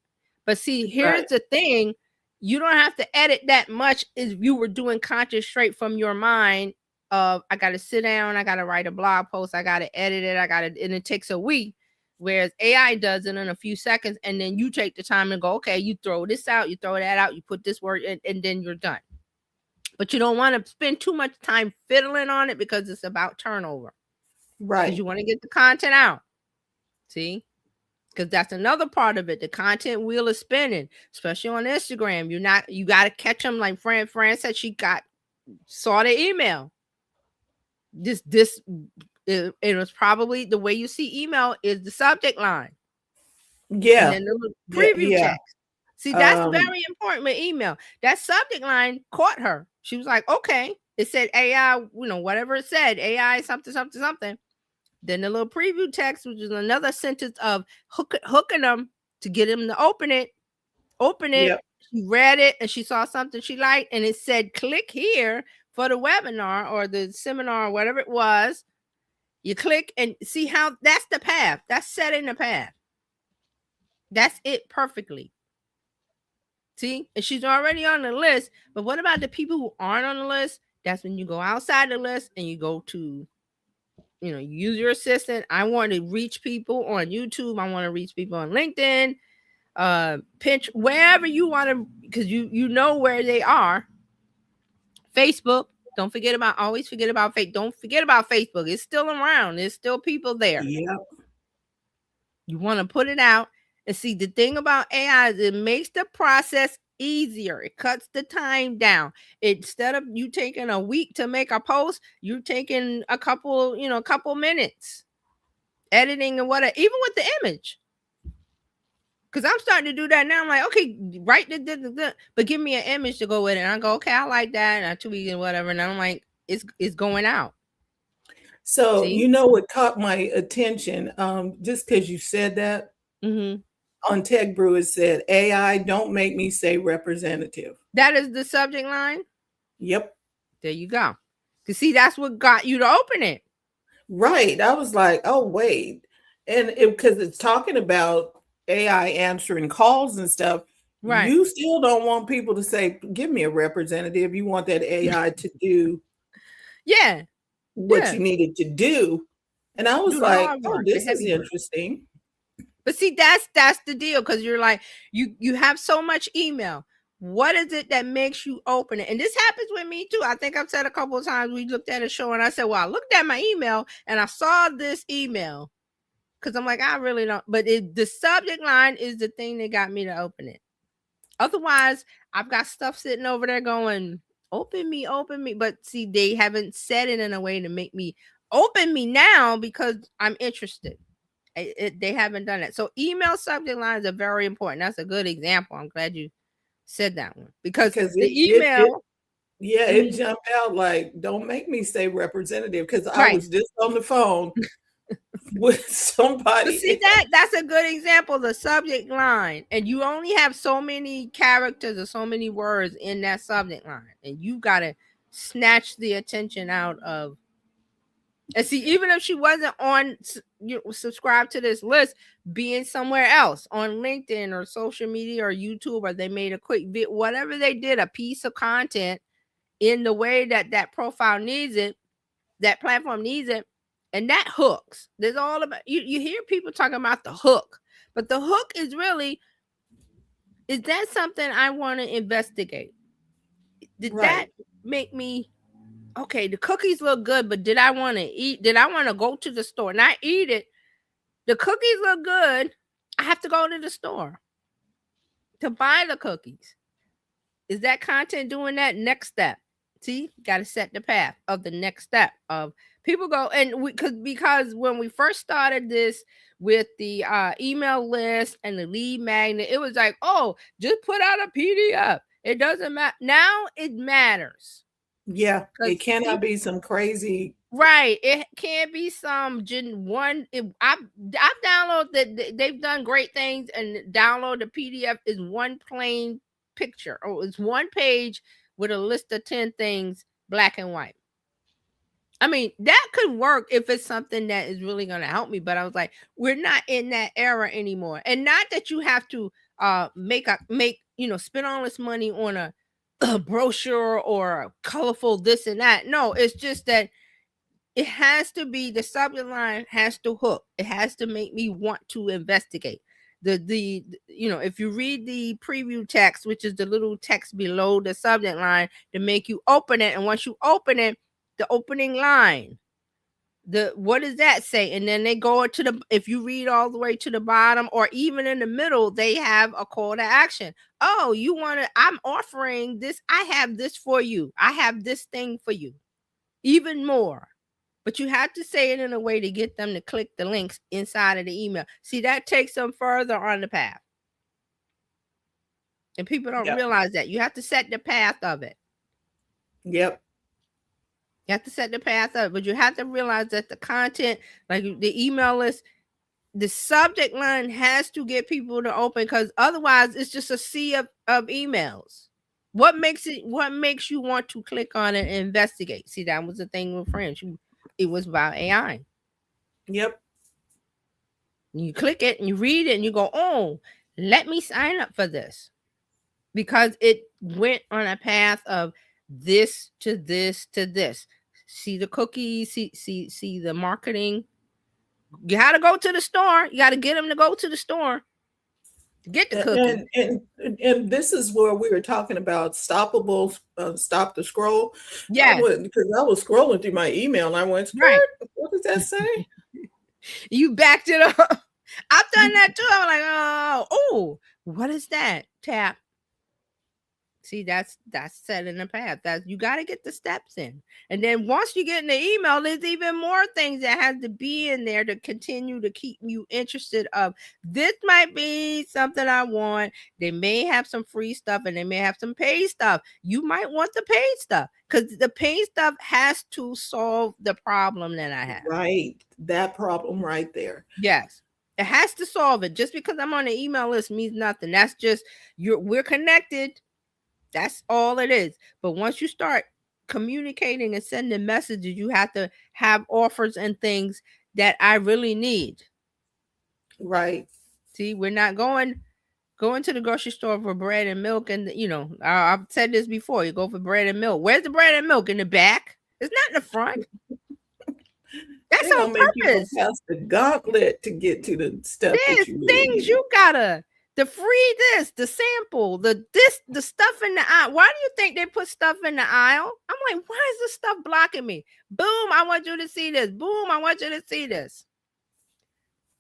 But see, here's the thing. You don't have to edit that much if you were doing content straight from your mind of, I got to sit down, I got to write a blog post, I got to edit it, and it takes a week. Whereas AI does it in a few seconds, and then you take the time and go, okay, you throw this out, you throw that out, you put this word in, and then you're done. But you don't want to spend too much time fiddling on it because it's about turnover. Right. Because you want to get the content out. See? Because that's another part of it. The content wheel is spinning, especially on Instagram. You got to catch them. Like Fran said, she saw the email. It was probably the way you see email is the subject line. Yeah. And then the preview text. See, that's very important with email. That subject line caught her. She was like, okay. It said AI, whatever it said, AI something, something, something. Then the little preview text, which is another sentence of hooking them to get them to open it. Yep. She read it and she saw something she liked, and it said, click here for the webinar or the seminar or whatever it was. You click and see how that's the path. That's setting the path. That's it perfectly. See, and she's already on the list. But what about the people who aren't on the list? That's when you go outside the list and you go to, use your assistant. I want to reach people on YouTube. I want to reach people on LinkedIn, Pinch, wherever you want to, because you know where they are. Facebook. Don't forget about, always forget about don't forget about Facebook. It's still around. There's still people there. Yep. You want to put it out. And see, the thing about AI is it makes the process easier. It cuts the time down. Instead of you taking a week to make a post, you're taking a couple minutes editing and whatever, even with the image. Because I'm starting to do that now. I'm like, okay, write but give me an image to go with it. And I go, okay, I like that. And I tweak and whatever. And I'm like, it's going out. So, See? you know what caught my attention, just because you said that, on Tech Brew, it said, AI, don't make me say representative. That is the subject line? Yep. There you go. Because see, that's what got you to open it. Right. I was like, oh, wait. And because it's talking about AI answering calls and stuff, Right. You still don't want people to say, give me a representative. You want that AI to do what you needed to do. And I was like, oh, this is interesting. But see, that's the deal, because you're like, you have so much email. What is it that makes you open it? And this happens with me too. I think I've said a couple of times, we looked at a show and I said, well, I looked at my email and I saw this email, because I'm like, I really don't. But the subject line is the thing that got me to open it. Otherwise, I've got stuff sitting over there going, open me. But see, they haven't said it in a way to make me open me now because I'm interested. They haven't done it. So email subject lines are very important. That's a good example. I'm glad you said that one, because the email. It jumped out like, don't make me say representative, because I was just on the phone with somebody. But see, that's a good example, the subject line. And you only have so many characters or so many words in that subject line. And you got to snatch the attention out of. And see, even if she wasn't on, subscribe to this list, being somewhere else on LinkedIn or social media or YouTube, or they made a quick bit, whatever they did, a piece of content in the way that profile needs it, that platform needs it, and that hooks. There's all about, you hear people talking about the hook, but the hook is really, is that something I want to investigate? Did that make me, okay, the cookies look good, but did I want to eat? Did I want to go to the store? Not eat it. The cookies look good. I have to go to the store to buy the cookies. Is that content doing that next step? See, got to set the path of the next step of people go. And because when we first started this with the email list and the lead magnet, it was like, oh, just put out a PDF. It doesn't matter. Now it matters. Yeah, it cannot be some crazy. Right. It can't be some one. I've downloaded that. They've done great things, and download the PDF is one plain picture, or it's one page with a list of 10 things, black and white. I mean, that could work if it's something that is really going to help me. But I was like, we're not in that era anymore. And not that you have to spend all this money on a brochure or a colorful this and that. No, it's just that it has to be, the subject line has to hook. It has to make me want to investigate. If you read the preview text, which is the little text below the subject line, to make you open it, and once you open it, the opening line, what does that say? And then they go to if you read all the way to the bottom, or even in the middle, they have a call to action. Oh, I'm offering this. I have this for you. I have this thing for you, even more. But you have to say it in a way to get them to click the links inside of the email. See, that takes them further on the path. And people don't realize that. You have to set the path of it. Yep. You have to set the path of it. But you have to realize that the content, like the email list, the subject line has to get people to open, because otherwise it's just a sea of emails. What makes you want to click on it and investigate? See, that was the thing with French. It was about AI. Yep. You click it and you read it and you go, oh, let me sign up for this, because it went on a path of this to this to this. See the cookies, see the marketing. You got to go to the store. You got to get them to go to the store. Get the cookies. And this is where we were talking about stoppable, stop the scroll. Yes, Because I was scrolling through my email and I went, right. skirt, what does that say? You backed it up. I've done that too. I'm like, oh, what is that? Tap. See, that's setting the path. That you got to get the steps in, and then once you get in the email, there's even more things that has to be in there to continue to keep you interested. Of this might be something I want. They may have some free stuff, and they may have some paid stuff. You might want the paid stuff because the paid stuff has to solve the problem that I have. Right, that problem right there. Yes. It has to solve it. Just because I'm on the email list means nothing. That's just we're connected. That's all it is. But once you start communicating and sending messages, you have to have offers and things that I really need. Right. See, we're not going to the grocery store for bread and milk. And, I've said this before. You go for bread and milk. Where's the bread and milk? In the back? It's not in the front. That's on purpose. You pass the gauntlet to get to the stuff. There's things you gotta. The free this, the sample, the stuff in the aisle. Why do you think they put stuff in the aisle? I'm like, why is this stuff blocking me? Boom, I want you to see this. Boom, I want you to see this.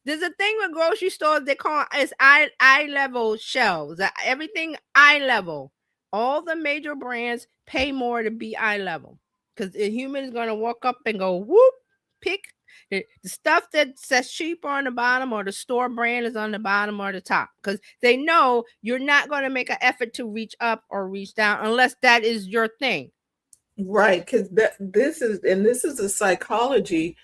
There's a thing with grocery stores they call it's eye level shelves. Everything eye level. All the major brands pay more to be eye level because a human is gonna walk up and go whoop, pick. The stuff that says cheaper on the bottom or the store brand is on the bottom or the top because they know you're not going to make an effort to reach up or reach down unless that is your thing. Right, because this is the psychology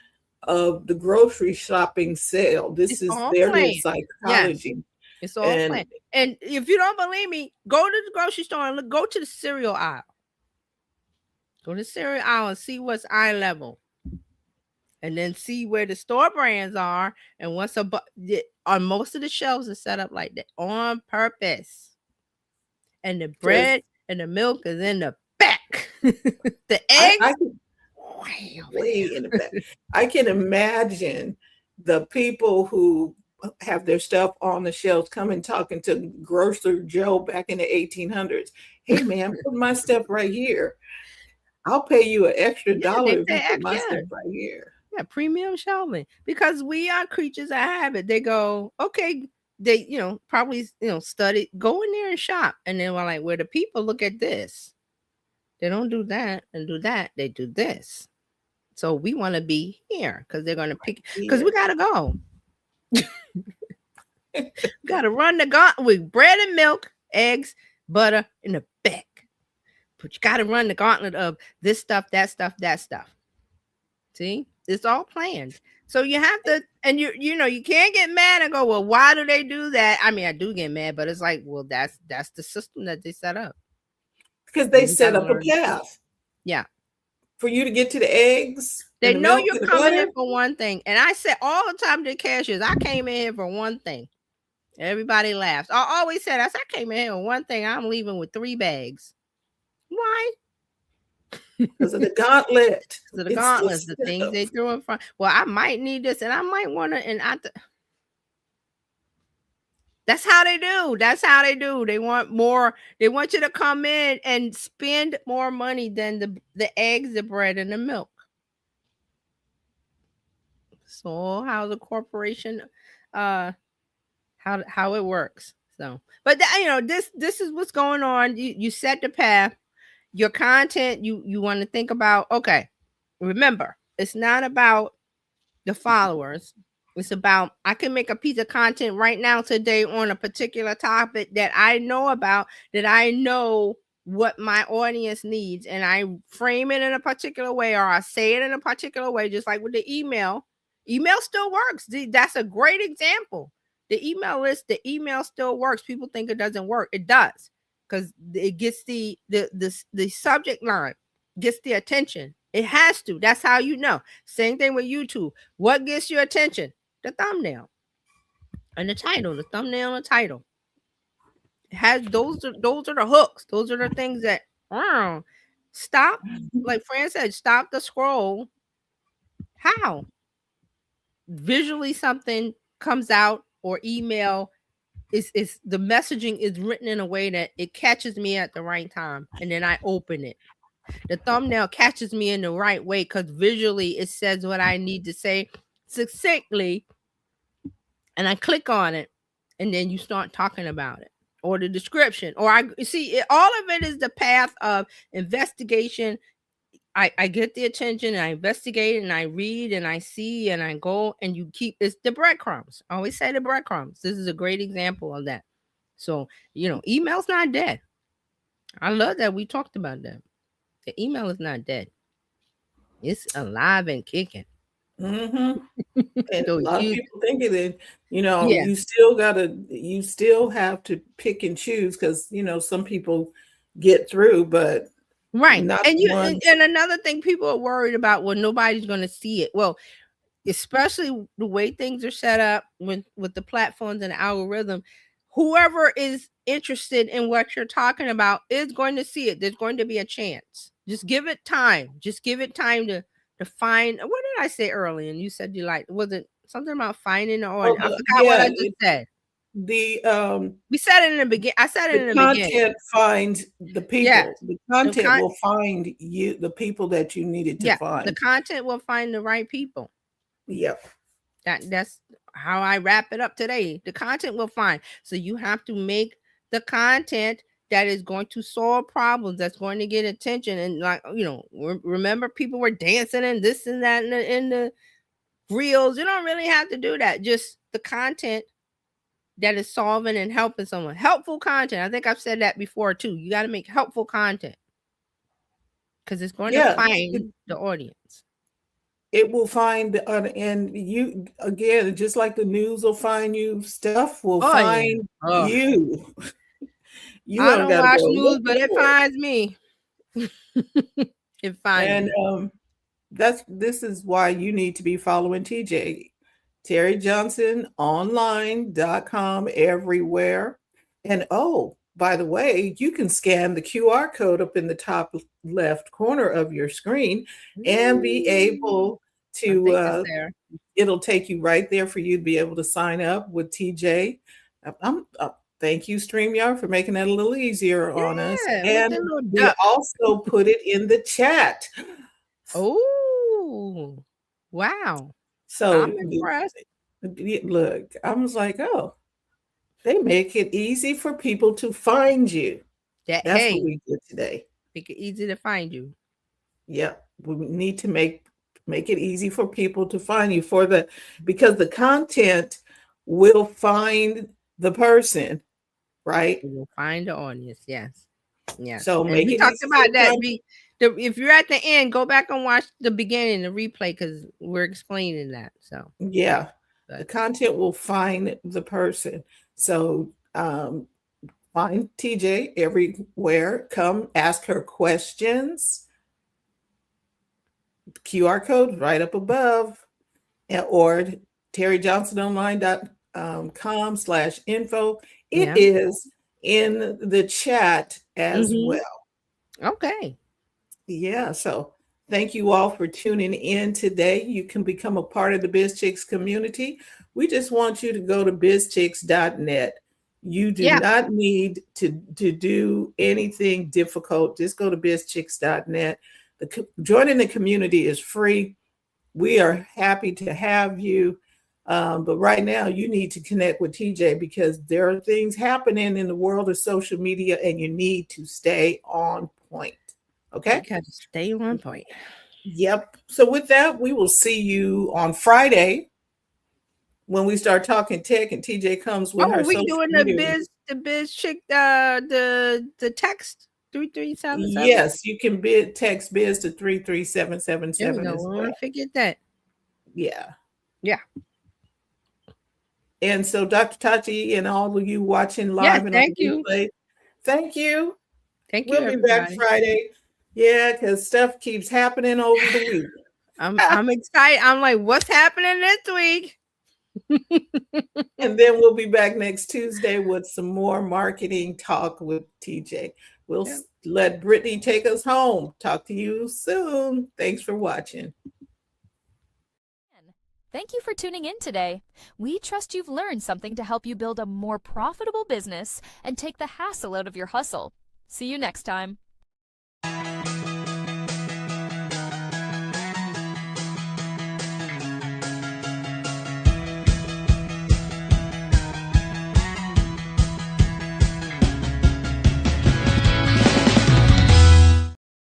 of the grocery shopping sale. This is their psychology. Yes. It's all planned. And if you don't believe me, go to the grocery store and go to the cereal aisle. Go to the cereal aisle and see what's eye level. And then see where the store brands are. And once on most of the shelves are set up like that on purpose. And the bread and the milk is in the back. The eggs way in the back. I can imagine the people who have their stuff on the shelves coming talking to Grocer Joe back in the 1800s. Hey man, put my stuff right here. I'll pay you an extra dollar if you put my stuff right here. Yeah, premium shelving. Because we are creatures of habit. They go, okay, they, probably, study, go in there and shop. And then we're like, where the people look at this. They don't do that and do that. They do this. So we want to be here because they're going to pick, because we got to go. Got to run the gauntlet with bread and milk, eggs, butter in the back. But you got to run the gauntlet of this stuff, that stuff, that stuff. See? It's all planned. So you have to, and you can't get mad and go, well, why do they do that? I mean, I do get mad, but it's like, well, that's the system that they set up. Because they set up a path. Yeah. For you to get to the eggs. They know you're coming in for one thing. And I said all the time to the cashiers, I came in here for one thing. Everybody laughs. I always said, I came in here for one thing. I'm leaving with 3 bags. Why? Because of the gauntlet. So the gauntlets, the things they threw in front. Well, I might need this, and I might want to. And that's how they do. That's how they do. They want more. They want you to come in and spend more money than the eggs, the bread, and the milk. So how the corporation, how it works. So, but this is what's going on. You set the path. Your content, you want to think about, okay, remember, it's not about the followers. It's about, I can make a piece of content right now today on a particular topic that I know about, that I know what my audience needs, and I frame it in a particular way, or I say it in a particular way, just like with the email. Email still works. That's a great example. The email list, the email still works. People think it doesn't work. It does. Because it gets the subject line, gets the attention. It has to. That's how you know. Same thing with YouTube. What gets your attention? The thumbnail and the title. The thumbnail and the title. It has those are the hooks. Those are the things that stop. Like Fran said, stop the scroll. How? Visually something comes out, or email it's the messaging is written in a way that it catches me at the right time, and then I open it. The thumbnail catches me in the right way because visually it says what I need to say succinctly, and I click on it, and then you start talking about it, or the description, or I see it, all of it is the path of investigation. I get the attention, and I investigate, and I read, and I see, and I go, and you keep, it's the breadcrumbs. I always say the breadcrumbs. This is a great example of that. So, email's not dead. I love that we talked about that. The email is not dead. It's alive and kicking. Mm-hmm. And So a lot of people think that, yeah, you still have to pick and choose because, some people get through, but right. not And the ones. and another thing people are worried about, well, nobody's going to see it. Well, especially the way things are set up with the platforms and the algorithm, whoever is interested in what you're talking about is going to see it. There's going to be a chance. Just give it time. Just give it time to find. What did I say earlier? And you said you liked, was it something about finding the audience? I forgot what I just said. The We said it in the beginning. I said it in the beginning. content finds the people. Yes. The content will find you, the people that you needed to find. The content will find the right people. Yep. That's how I wrap it up today. The content will find. So you have to make the content that is going to solve problems, that's going to get attention. And remember, people were dancing and this and that in the reels. You don't really have to do that. Just the content that is solving and helping someone. Helpful content. I think I've said that before too. You got to make helpful content because it's going to find the audience. It will find, and you, again, just like the news will find you, stuff will find you. I don't watch news, but it finds me. It finds me. And this is why you need to be following TJ. TerryJohnsonOnline.com everywhere. And by the way, you can scan the QR code up in the top left corner of your screen and be able to, it'll take you right there for you to be able to sign up with TJ. Thank you, StreamYard, for making that a little easier on us. And we also put it in the chat. Oh, wow. So I'm impressed. Look, I was like, they make it easy for people to find you. That's what we did today. Make it easy to find you. Yep. We need to make it easy for people to find you because the content will find the person, right? It will find the audience. Yes. Yeah. So we talked about that. If you're at the end, go back and watch the beginning, the replay, because we're explaining that. So yeah. The content will find the person. So find TJ everywhere. Come ask her questions. QR code right up above, or TerryJohnsonOnline.com/info. It is in the chat as well. Okay. Yeah. So thank you all for tuning in today. You can become a part of the Bizchicks community. We just want you to go to bizchicks.net. You do not need to do anything difficult. Just go to bizchicks.net. Joining the community is free. We are happy to have you. But right now, you need to connect with TJ because there are things happening in the world of social media and you need to stay on point. Okay? You got to stay on point. Yep. So with that, we will see you on Friday when we start talking tech and TJ comes with her social doing media. the Bizchick, the text 3377. Yes, you can text Biz to 33777 as well. Don't forget that. Yeah. Yeah. And so Dr. Tati and all of you watching live and thank you. Replay, thank you. Thank you. We'll be back Friday. Yeah, because stuff keeps happening over the week. I'm excited. I'm like, what's happening this week? And then we'll be back next Tuesday with some more marketing talk with TJ. We'll let Brittany take us home. Talk to you soon. Thanks for watching. Thank you for tuning in today. We trust you've learned something to help you build a more profitable business and take the hassle out of your hustle. See you next time.